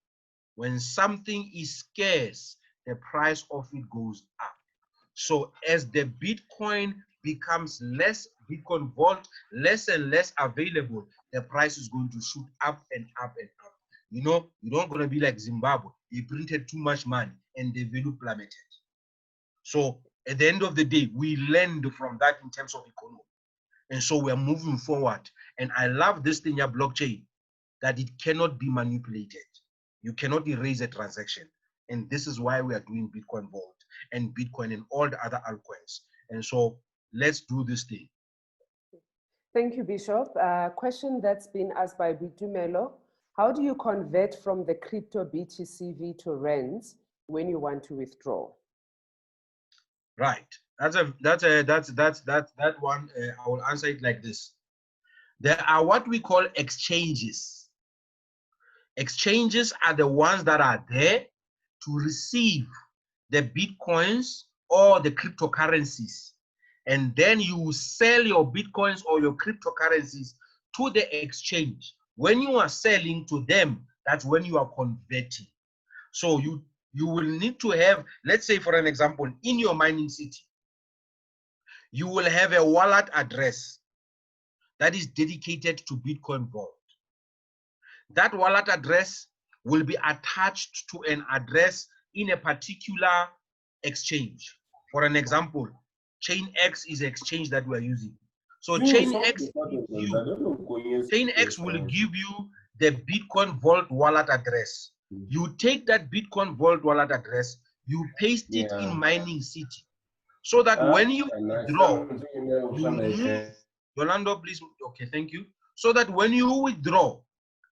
When something is scarce, the price of it goes up. So as the Bitcoin becomes less, Bitcoin Vault less and less available, the price is going to shoot up and up and up. You know, you're not going to be like Zimbabwe. They printed too much money and the value plummeted. So at the end of the day, we learned from that in terms of economy. And so we're moving forward. And I love this thing, your blockchain, that it cannot be manipulated. You cannot erase a transaction. And this is why we are doing Bitcoin Vault and Bitcoin and all the other altcoins. And so let's do this thing. Thank you, Bishop. Question that's been asked by Bitumelo. How do you convert from the crypto BTCV to rands when you want to withdraw? Right. That one. I will answer it like this. There are what we call exchanges. Exchanges are the ones that are there to receive the Bitcoins or the cryptocurrencies. And then you sell your Bitcoins or your cryptocurrencies to the exchange. When you are selling to them, that's when you are converting. So you will need to have, let's say for an example, in your mining city, you will have a wallet address that is dedicated to Bitcoin Vault. That wallet address will be attached to an address in a particular exchange. For an example, Chain X is the exchange that we're using. So Chain X will give you the Bitcoin Vault wallet address. You take that Bitcoin Vault wallet address, you paste it in Mining City, so that when you withdraw, you move. Yolando, please. Okay, thank you. So that when you withdraw,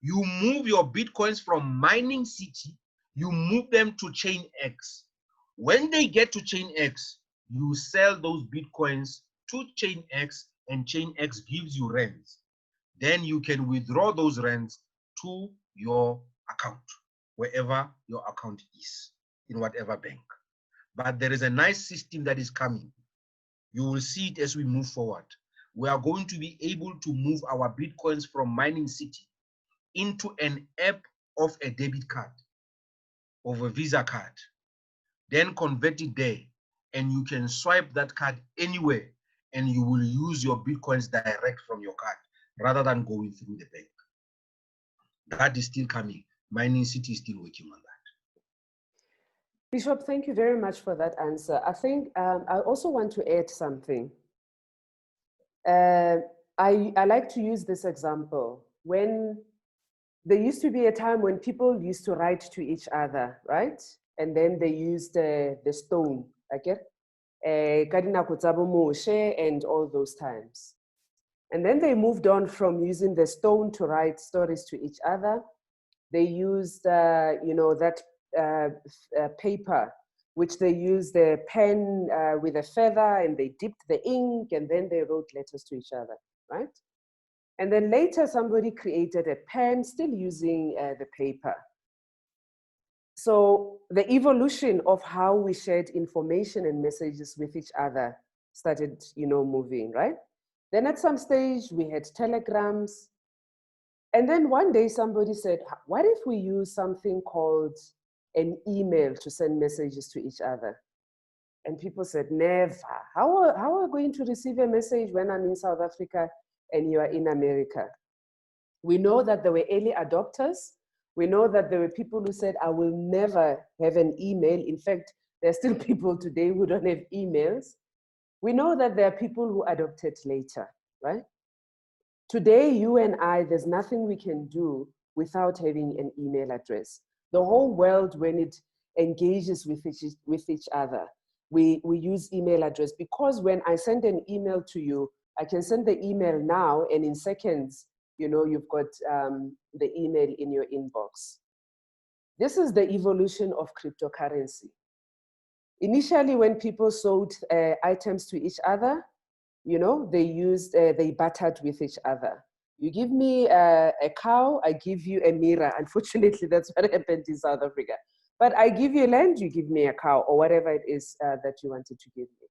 you move your Bitcoins from Mining City, you move them to Chain X. When they get to Chain X, you sell those Bitcoins to Chain X, and Chain X gives you rents. Then you can withdraw those rents to your account, wherever your account is, in whatever bank. But there is a nice system that is coming. You will see it as we move forward. We are going to be able to move our Bitcoins from Mining City into an app of a debit card, of a Visa card, then convert it there, and you can swipe that card anywhere, and you will use your Bitcoins direct from your card rather than going through the bank. That is still coming. Mining City is still working on that. Bishop, thank you very much for that answer. I think I also want to add something. I like to use this example. When there used to be a time when people used to write to each other, right? And then they used the stone, okay? And all those times. And then they moved on from using the stone to write stories to each other. They used, that paper, which they used the pen with a feather, and they dipped the ink, and then they wrote letters to each other, right? And then later somebody created a pen still using the paper. So the evolution of how we shared information and messages with each other started, moving, right? Then at some stage we had telegrams. And then one day somebody said, what if we use something called an email to send messages to each other? And people said, never. How are we going to receive a message when I'm in South Africa and you are in America? We know that there were early adopters. We know that there were people who said, I will never have an email. In fact, there are still people today who don't have emails. We know that there are people who adopted later, right? Today, you and I, there's nothing we can do without having an email address. The whole world, when it engages with each other, we use email address, because when I send an email to you, I can send the email now, and in seconds, you've got the email in your inbox. This is the evolution of cryptocurrency. Initially, when people sold items to each other, they bartered with each other. You give me a cow, I give you a mirror. Unfortunately, that's what happened in South Africa. But I give you land, you give me a cow, or whatever it is that you wanted to give me.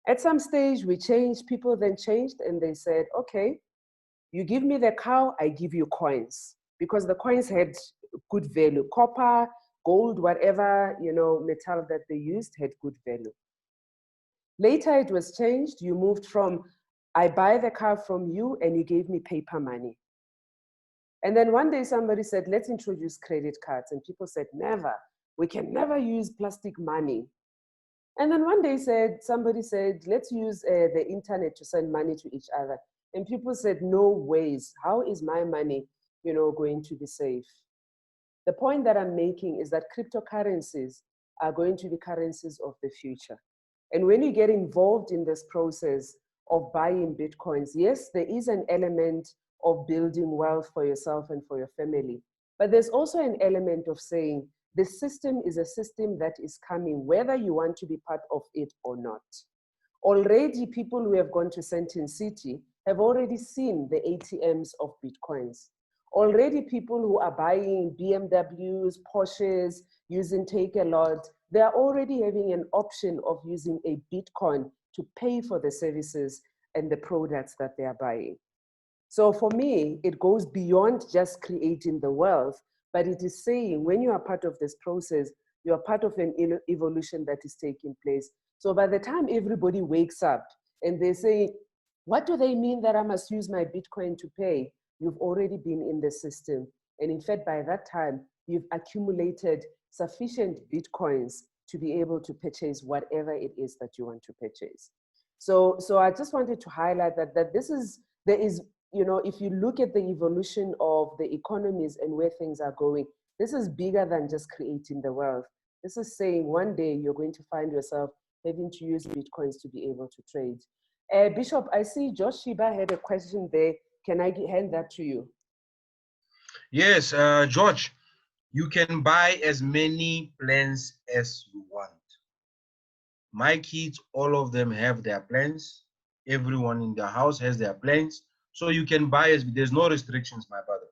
At some stage, we changed, people then changed, and they said, okay, you give me the cow, I give you coins, because the coins had good value. Copper, gold, whatever, metal that they used had good value. Later, it was changed. You moved from, I buy the car from you and you gave me paper money. And then one day somebody said, let's introduce credit cards. And people said, never. We can never use plastic money. And then one day somebody said, let's use the internet to send money to each other. And people said, no ways. How is my money, going to be safe? The point that I'm making is that cryptocurrencies are going to be currencies of the future. And when you get involved in this process of buying Bitcoins, yes, there is an element of building wealth for yourself and for your family. But there's also an element of saying, the system is a system that is coming, whether you want to be part of it or not. Already, people who have gone to Sentin City have already seen the ATMs of Bitcoins. Already, people who are buying BMWs, Porsches, using Take a Lot, they are already having an option of using a Bitcoin to pay for the services and the products that they are buying. So for me, it goes beyond just creating the wealth, but it is saying when you are part of this process, you are part of an evolution that is taking place. So by the time everybody wakes up and they say, what do they mean that I must use my Bitcoin to pay? You've already been in the system. And in fact, by that time, you've accumulated sufficient Bitcoins to be able to purchase whatever it is that you want to purchase. So I just wanted to highlight that there is, you know, if you look at the evolution of the economies and where things are going, this is bigger than just creating the wealth. This is saying one day you're going to find yourself having to use Bitcoins to be able to trade. Bishop, I see Josh Shiba had a question there. Can I hand that to you? Yes, George, you can buy as many plans as you want. My kids, all of them have their plans. Everyone in the house has their plans. So you can buy as, there's no restrictions, my brother.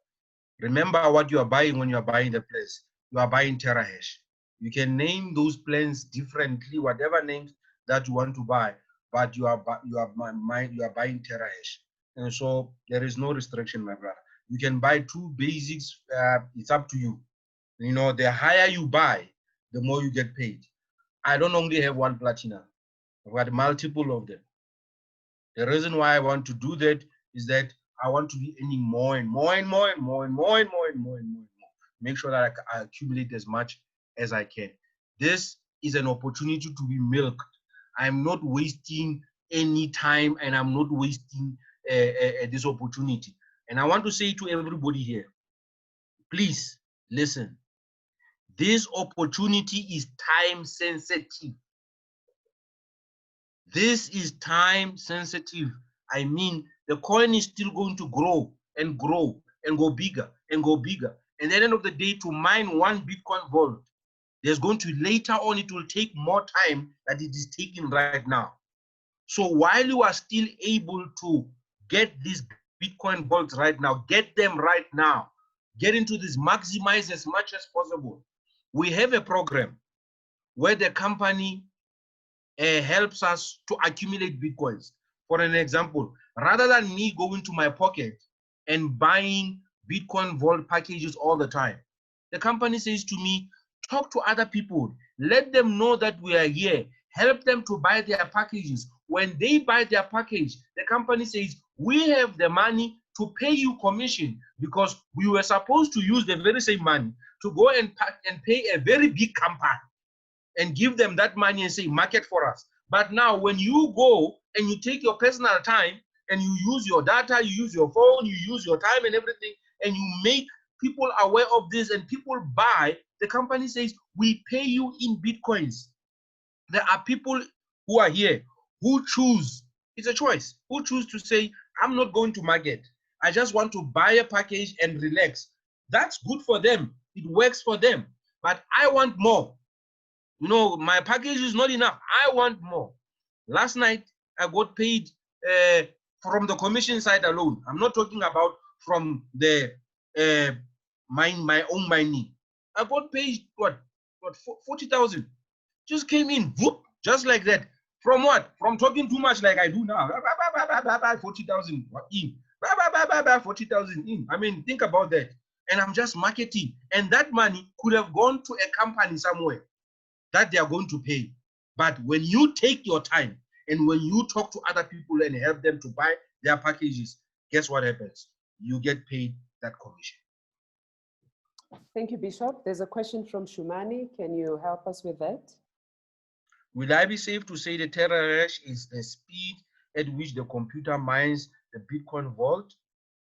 Remember what you are buying when you are buying the place. You are buying terahash. You can name those plans differently, whatever names that you want to buy, but you are buying terahash. And so there is no restriction, my brother. You can buy two basics. It's up to you. You know, the higher you buy, the more you get paid. I don't only have one platinum. I've got multiple of them. The reason why I want to do that is that I want to be earning more and more and more and more and more and more and more and more. Make sure that I accumulate as much as I can. This is an opportunity to be milked. I'm not wasting any time, and I'm not wasting this opportunity. And I want to say to everybody here, please listen. This opportunity is time sensitive. This is time sensitive. I mean, the coin is still going to grow and grow and go bigger and go bigger. And at the end of the day, to mine one Bitcoin vault, there's going to later on, it will take more time than it is taking right now. So while you are still able to get these Bitcoin vaults right now, get them right now, get into this, maximize as much as possible. We have a program where the company helps us to accumulate Bitcoins. For an example, rather than me going to my pocket and buying Bitcoin vault packages all the time, the company says to me, talk to other people, let them know that we are here, help them to buy their packages. When they buy their package, the company says, we have the money to pay you commission, because we were supposed to use the very same money to go and pay a very big company and give them that money and say, market for us. But now when you go and you take your personal time and you use your data, you use your phone, you use your time and everything, and you make people aware of this and people buy, the company says, we pay you in Bitcoins. There are people who are here who choose, it's a choice, who choose to say, I'm not going to market. I just want to buy a package and relax. That's good for them. It works for them. But I want more. You know, my package is not enough. I want more. Last night, I got paid from the commission side alone. I'm not talking about from the my own mining. I got paid what 40,000. Just came in, whoop, just like that. From what? From talking too much like I do now. 40,000 in. 40,000 in. I mean, think about that. And I'm just marketing. And that money could have gone to a company somewhere that they are going to pay. But when you take your time and when you talk to other people and help them to buy their packages, guess what happens? You get paid that commission. Thank you, Bishop. There's a question from Shumani. Can you help us with that? Will I be safe to say the terahash is the speed at which the computer mines the Bitcoin vault?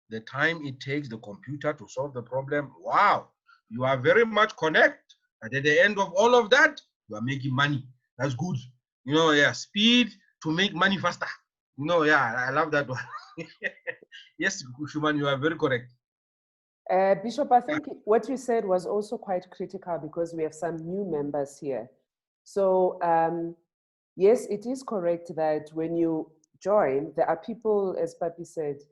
The time it takes the computer to solve the problem? Wow, you are very much correct. And at the end of all of that, you are making money. That's good. You know, yeah, speed to make money faster. You know, yeah, I love that one. Yes, Shuman, you are very correct. Bishop, I think what you said was also quite critical because we have some new members here. So yes, it is correct that when you join, there are people, as Papi said,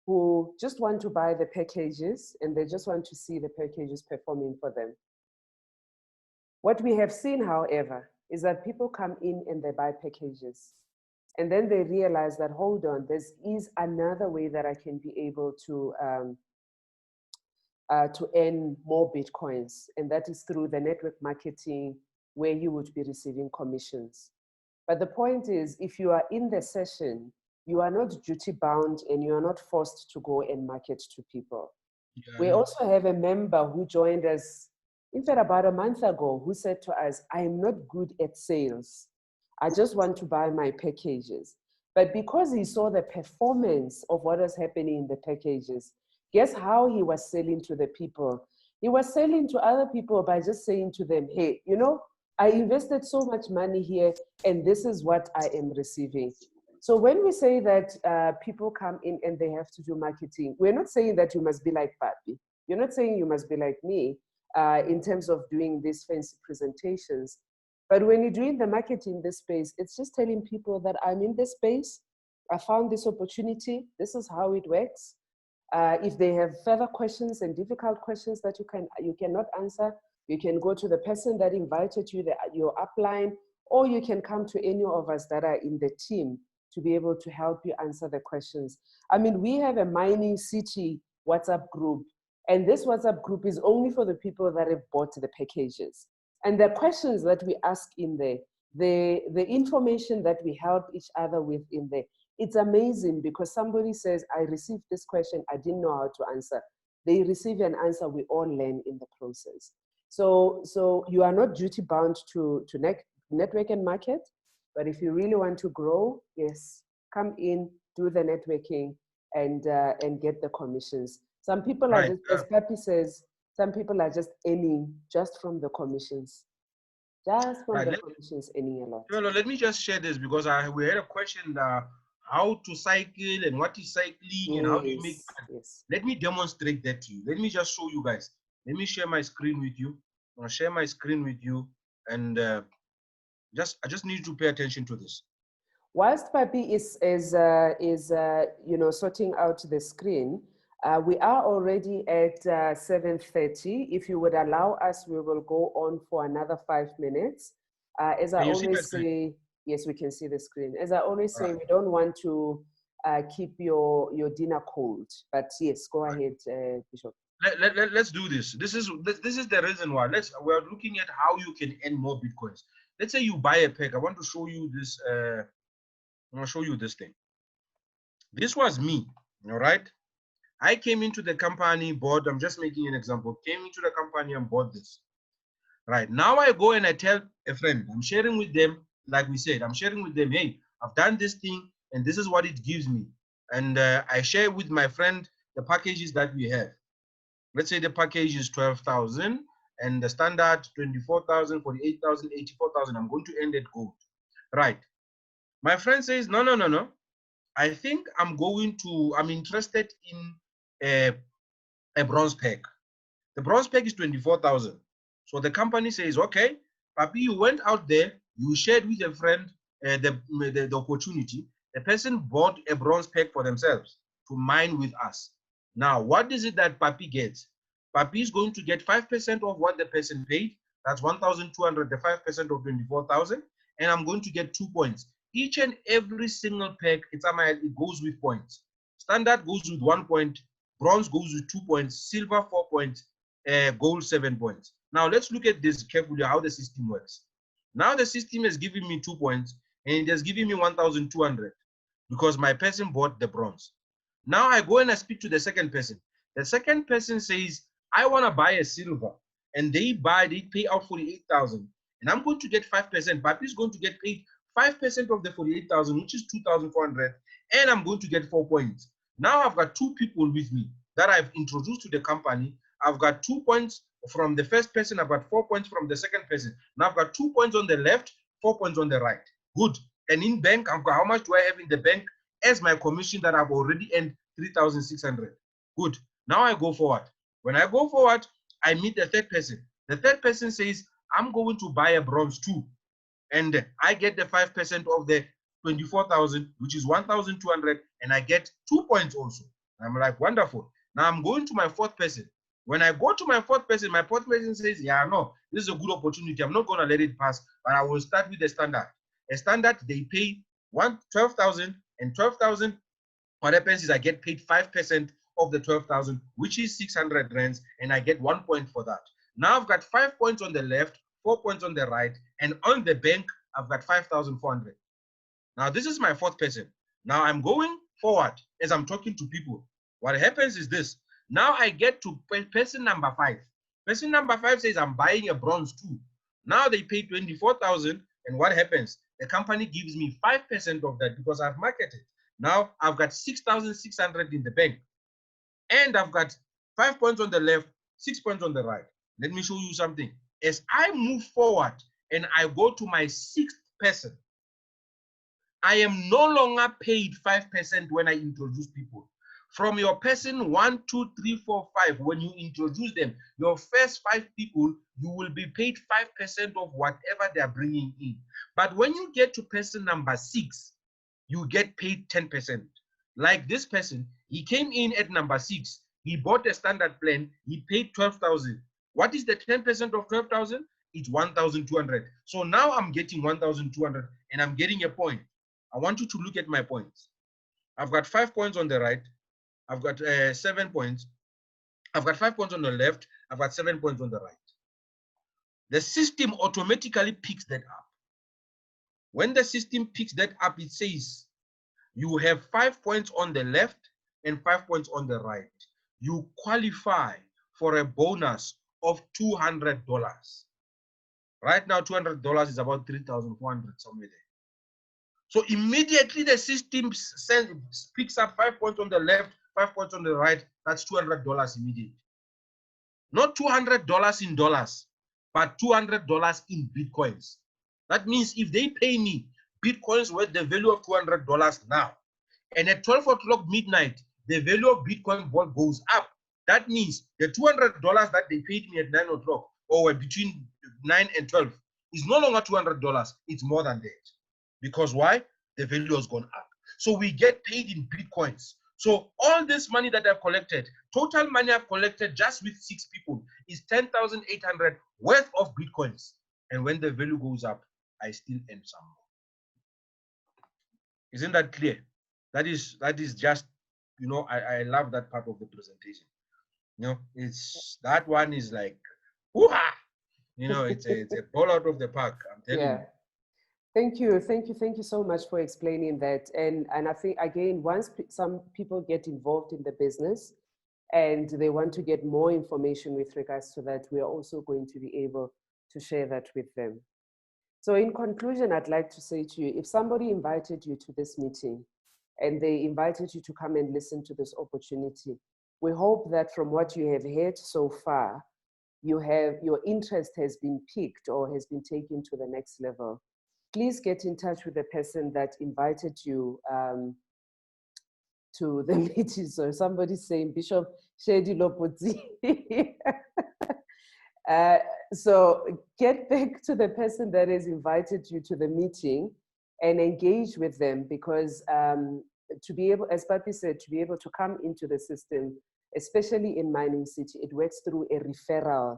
who just want to buy the packages and they just want to see the packages performing for them. What we have seen, however, is that people come in and they buy packages. And then they realize that, hold on, there is another way that I can be able to earn more Bitcoins. And that is through the network marketing, where you would be receiving commissions. But the point is, if you are in the session, you are not duty bound and you are not forced to go and market to people. Yeah. We also have a member who joined us, in fact, about a month ago, who said to us, I am not good at sales. I just want to buy my packages. But because he saw the performance of what was happening in the packages, guess how he was selling to the people? He was selling to other people by just saying to them, hey, you know, I invested so much money here and this is what I am receiving. So when we say that people come in and they have to do marketing, we're not saying that you must be like Papi. You're not saying you must be like me in terms of doing these fancy presentations. But when you're doing the marketing in this space, it's just telling people that I'm in this space. I found this opportunity. This is how it works. If they have further questions and difficult questions that you cannot answer, you can go to the person that invited you, your upline, or you can come to any of us that are in the team to be able to help you answer the questions. I mean, we have a mining city WhatsApp group, and this WhatsApp group is only for the people that have bought the packages. And the questions that we ask in there, the information that we help each other with in there, it's amazing because somebody says, I received this question, I didn't know how to answer. They receive an answer, we all learn in the process. So you are not duty bound to network and market, but if you really want to grow, yes, come in, do the networking and get the commissions. Some people are just, as Papi says, some people are just earning just from the commissions. Just from the commissions, earning a lot. Well, let me just share this because we had a question how to cycle and what is cycling and how do you make money. Yes. Let me demonstrate that to you. Let me just show you guys. Let me share my screen with you. I'm gonna share my screen with you and I just need you to pay attention to this. Whilst Papi is you know, sorting out the screen, we are already at 7:30. If you would allow us, we will go on for another 5 minutes. As I always say, yes, we can see the screen. As I always say, we don't want to keep your dinner cold. But yes, go ahead, Bishop. Let's do this. This is the reason why. We're looking at how you can earn more Bitcoins. Let's say you buy a pack. I want to show you this. I'm gonna show you this thing. This was me, all right? I came into the company, bought, I'm just making an example, came into the company and bought this. Right, now I go and I tell a friend, I'm sharing with them, like we said, I'm sharing with them, hey, I've done this thing and this is what it gives me. And I share with my friend the packages that we have. Let's say the package is 12,000 and the standard 24,000, 48,000, 84,000. I'm going to end at gold. Right. My friend says, no. I think I'm interested in a bronze pack. The bronze pack is 24,000. So the company says, okay, Papi, you went out there, you shared with a friend the opportunity. The person bought a bronze pack for themselves to mine with us. Now, what is it that Papi gets? Papi is going to get 5% of what the person paid. That's 1,200, the 5% of 24,000. And I'm going to get 2 points. Each and every single pack, it goes with points. Standard goes with 1 point. Bronze goes with 2 points. Silver, 4 points. Gold, 7 points. Now, let's look at this carefully, how the system works. Now, the system has given me 2 points, and it has given me 1,200 because my person bought the bronze. Now, I go and I speak to the second person. The second person says, I want to buy a silver, and they pay out 48,000, and I'm going to get 5%. Papi is going to get paid 5% of the 48,000, which is 2,400, and I'm going to get 4 points. Now I've got 2 people with me that I've introduced to the company. I've got 2 points from the first person. I've got 4 points from the second person. Now I've got 2 points on the left, 4 points on the right. Good. And in bank, I've got how much do I have in the bank as my commission that I've already earned 3,600. Good. Now I go forward. When I go forward, I meet the third person. The third person says, I'm going to buy a bronze too. And I get the 5% of the 24,000, which is 1,200, and I get 2 points also. I'm like, wonderful. Now I'm going to my fourth person. When I go to my fourth person says, yeah, no, this is a good opportunity. I'm not going to let it pass, but I will start with the standard. A standard, they pay 12,000, and 12,000, what happens is I get paid 5% of the 12,000, which is 600 rands, and I get 1 point for that. Now I've got 5 points on the left, 4 points on the right, and on the bank, I've got 5,400. Now, this is my fourth person. Now, I'm going forward as I'm talking to people. What happens is this. Now, I get to person number 5. Person number 5 says, I'm buying a bronze too. Now, they pay 24,000, And what happens? The company gives me 5% of that because I've marketed. Now I've got 6,600 in the bank. And I've got 5 points on the left, 6 points on the right. Let me show you something. As I move forward and I go to my 6th person, I am no longer paid 5% when I introduce people. From your person 1, 2, 3, 4, 5, when you introduce them, your first 5 people, you will be paid 5% of whatever they are bringing in. But when you get to person number 6, you get paid 10%. Like this person, he came in at number 6. He bought a standard plan. He paid 12,000. What is the 10% of 12,000? It's 1,200. So now I'm getting 1,200 and I'm getting a point. I want you to look at my points. I've got 5 points on the right. I've got 7 points. I've got 5 points on the left. I've got 7 points on the right. The system automatically picks that up. When the system picks that up, it says you have 5 points on the left and 5 points on the right. You qualify for a bonus of $200. Right now, $200 is about 3,400 somewhere there. So immediately the system picks up 5 points on the left, 5 points on the right. That's $200 immediately. Not $200 in dollars, but $200 in Bitcoins. That means if they pay me Bitcoins worth the value of $200 now, and at 12 o'clock midnight, the value of Bitcoin goes up. That means the $200 that they paid me at 9 o'clock or between 9 and 12 is no longer $200. It's more than that. Because why? The value has gone up. So we get paid in Bitcoins. So all this money that I've collected, total money I've collected just with 6 people is 10,800 worth of Bitcoins. And when the value goes up, I still earn some more. Isn't that clear? That is just, you know, I love that part of the presentation. You know, it's that one is like, woo-ha! You know, it's a ball out of the park. I'm telling you. Thank you so much for explaining that. And I think, again, once some people get involved in the business and they want to get more information with regards to that, we are also going to be able to share that with them. So in conclusion, I'd like to say to you, if somebody invited you to this meeting and they invited you to come and listen to this opportunity, we hope that from what you have heard so far, your interest has been piqued or has been taken to the next level. Please get in touch with the person that invited you to the meeting. So somebody's saying, Bishop Shedi Lopoti. So get back to the person that has invited you to the meeting and engage with them, because to be able, as Papi said, to be able to come into the system, especially in Mining City, it works through a referral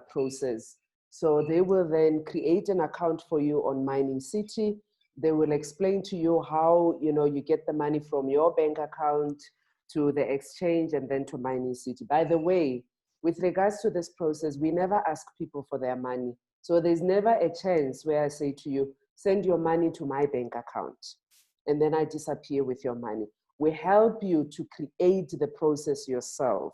process. So they will then create an account for you on Mining City. They will explain to you how, you know, you get the money from your bank account to the exchange and then to Mining City. By the way, with regards to this process, we never ask people for their money. So there's never a chance where I say to you, send your money to my bank account, and then I disappear with your money. We help you to create the process yourself.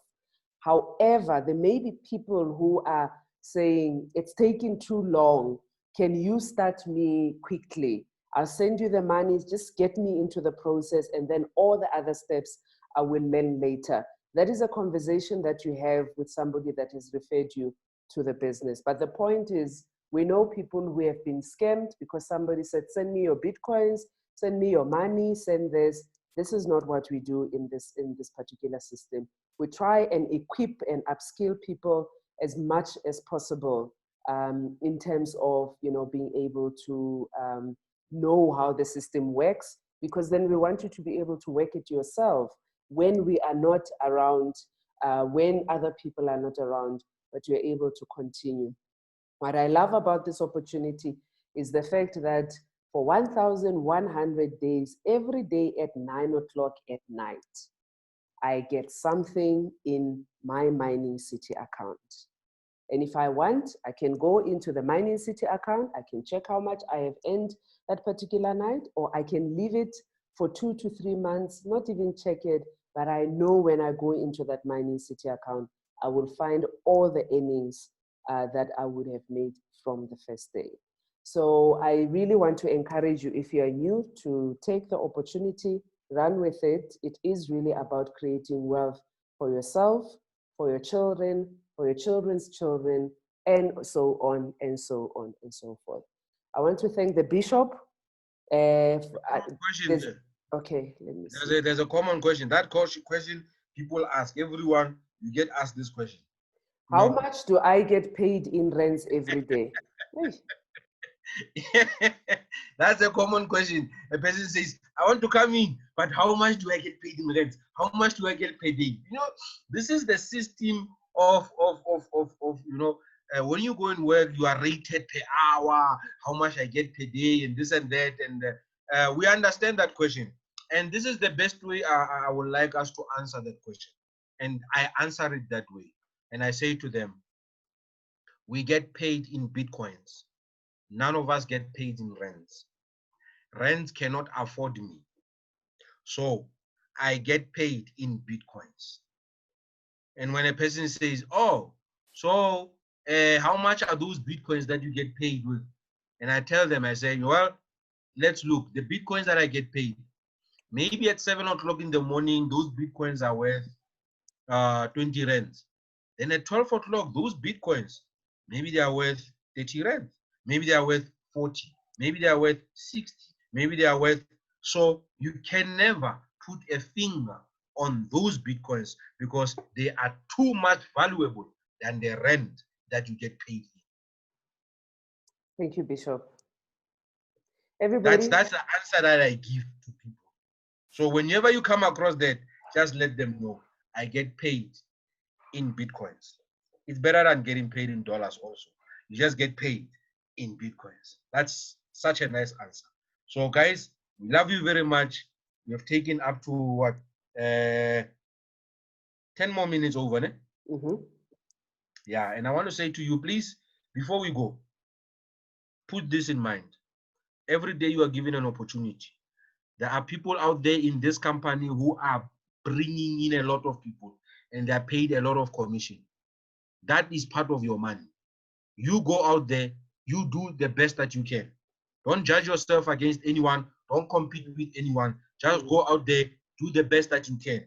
However, there may be people who are saying, it's taking too long. Can you start me quickly? I'll send you the money, just get me into the process, and then all the other steps I will learn later. That is a conversation that you have with somebody that has referred you to the business. But the point is, we know people who have been scammed because somebody said, send me your Bitcoins, send me your money, send this. This is not what we do in this particular system. We try and equip and upskill people as much as possible in terms of, you know, being able to know how the system works, because then we want you to be able to work it yourself when we are not around, when other people are not around, but you're able to continue. What I love about this opportunity is the fact that for 1,100 days, every day at 9 o'clock at night, I get something in my Mining City account. And if I want, I can go into the Mining City account, I can check how much I have earned that particular night, or I can leave it for 2 to 3 months, not even check it, but I know when I go into that Mining City account, I will find all the earnings that I would have made from the first day. So I really want to encourage you, if you are new, to take the opportunity, run with it. It is really about creating wealth for yourself, for your children, for your children's children, and so on and so on and so forth. I want to thank the bishop. Question. Okay, let me see. There's a common question. That question people ask, everyone, you get asked this question. How much do I get paid in rents every day? That's a common question. A person says, I want to come in, but how much do I get paid in rent? How much do I get paid in? You know, this is the system of you know, when you go and work, you are rated per hour, how much I get per day, and this and that. And we understand that question. And this is the best way I would like us to answer that question. And I answer it that way. And I say to them, we get paid in Bitcoins. None of us get paid in rents. Rents cannot afford me. So I get paid in Bitcoins. And when a person says, oh, so how much are those Bitcoins that you get paid with? And I tell them, I say, well, let's look. The Bitcoins that I get paid, maybe at 7 o'clock in the morning, those Bitcoins are worth 20 rands. Then at 12 o'clock, those Bitcoins, maybe they are worth 30 rands. Maybe they are worth 40. Maybe they are worth 60. Maybe they are worth. So you can never put a finger on those Bitcoins because they are too much valuable than the rent that you get paid. Thank you, Bishop. Everybody. That's the answer that I give to people. So whenever you come across that, just let them know I get paid in Bitcoins. It's better than getting paid in dollars also. You just get paid in Bitcoins. That's such a nice answer. So guys, we love you very much. We have taken up to what, 10 more minutes over, né? Yeah, and I want to say to you, please, before we go, put this in mind. Every day you are given an opportunity. There are people out there in this company who are bringing in a lot of people and they are paid a lot of commission. That is part of your money. You go out there, you do the best that you can. Don't judge yourself against anyone. Don't compete with anyone. Just go out there, do the best that you can.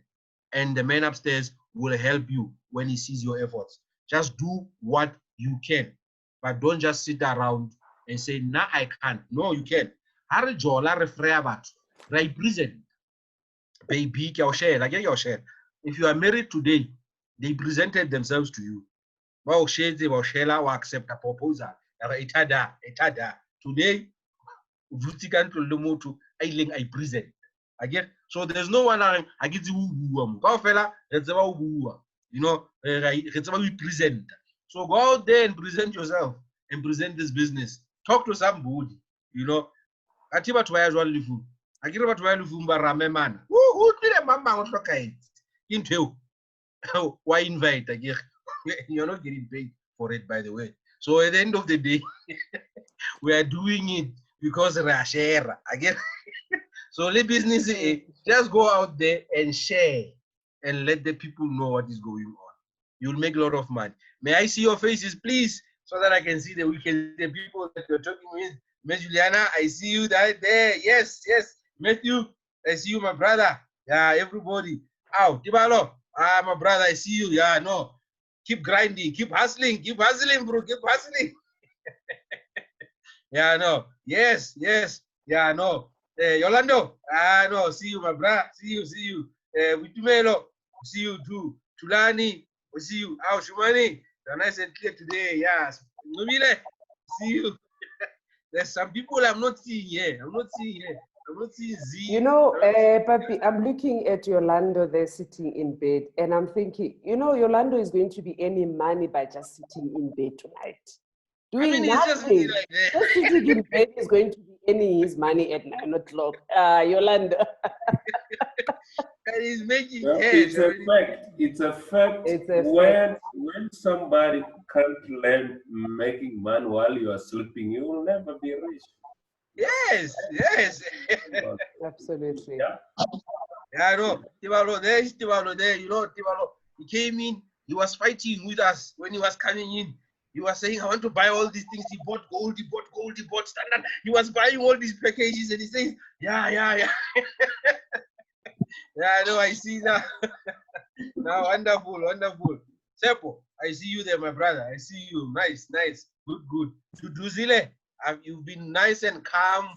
And the man upstairs will help you when he sees your efforts. Just do what you can. But don't just sit around and say, nah, I can't. No, you can. Represent. Baby, if you are married today, they presented themselves to you. Accept a proposal. Today, I present. Again, so there's no one I get you know, we present. So go out there and present yourself and present this business. Talk to somebody, you know. Atiba twaya jwa lifu. Akira batho ba lifu mba rame mana. Who tlile mama go hloka it. Into why invite again? You're not getting paid for it, by the way. So at the end of the day, we are doing it because we are share again. So let business just go out there and share and let the people know what is going on. You'll make a lot of money. May I see your faces, please, so that I can see the people that you're talking with. Miss Juliana, I see you there. Yes, yes. Matthew, I see you, my brother. Yeah, everybody. Ow, Tibalo. Ah, my brother, I see you. Yeah, no. Keep grinding, keep hustling, bro, keep hustling. Yeah, no. Yes, yes. Yeah, no. Yolando. Ah, no. See you, my brother. See you. Witumelo. See you too. Tulani. We see you. Ow, Shumani. You're nice and clear today. Yes. Nubile. See you. There's some people I'm not seeing here. I'm not seeing Z. You know, Papi, I'm looking at Yolando there sitting in bed, and I'm thinking, you know, Yolando is going to be earning money by just sitting in bed tonight. Doing nothing. Just sitting in bed is going to be earning his money at 9 o'clock. Yolando. And he's making it's a fact. It's a fact. When somebody can't learn making money while you are sleeping, you will never be rich. Yes. Absolutely. Yeah, no. Tibalo there. You know, Tibalo. He came in. He was fighting with us when he was coming in. He was saying, I want to buy all these things. He bought gold, he bought gold, he bought standard. He was buying all these packages and he says, yeah. Yeah, I know, I see now. Now, wonderful. Sepo, I see you there, my brother. I see you. Nice. Good. Duduzile, you've been nice and calm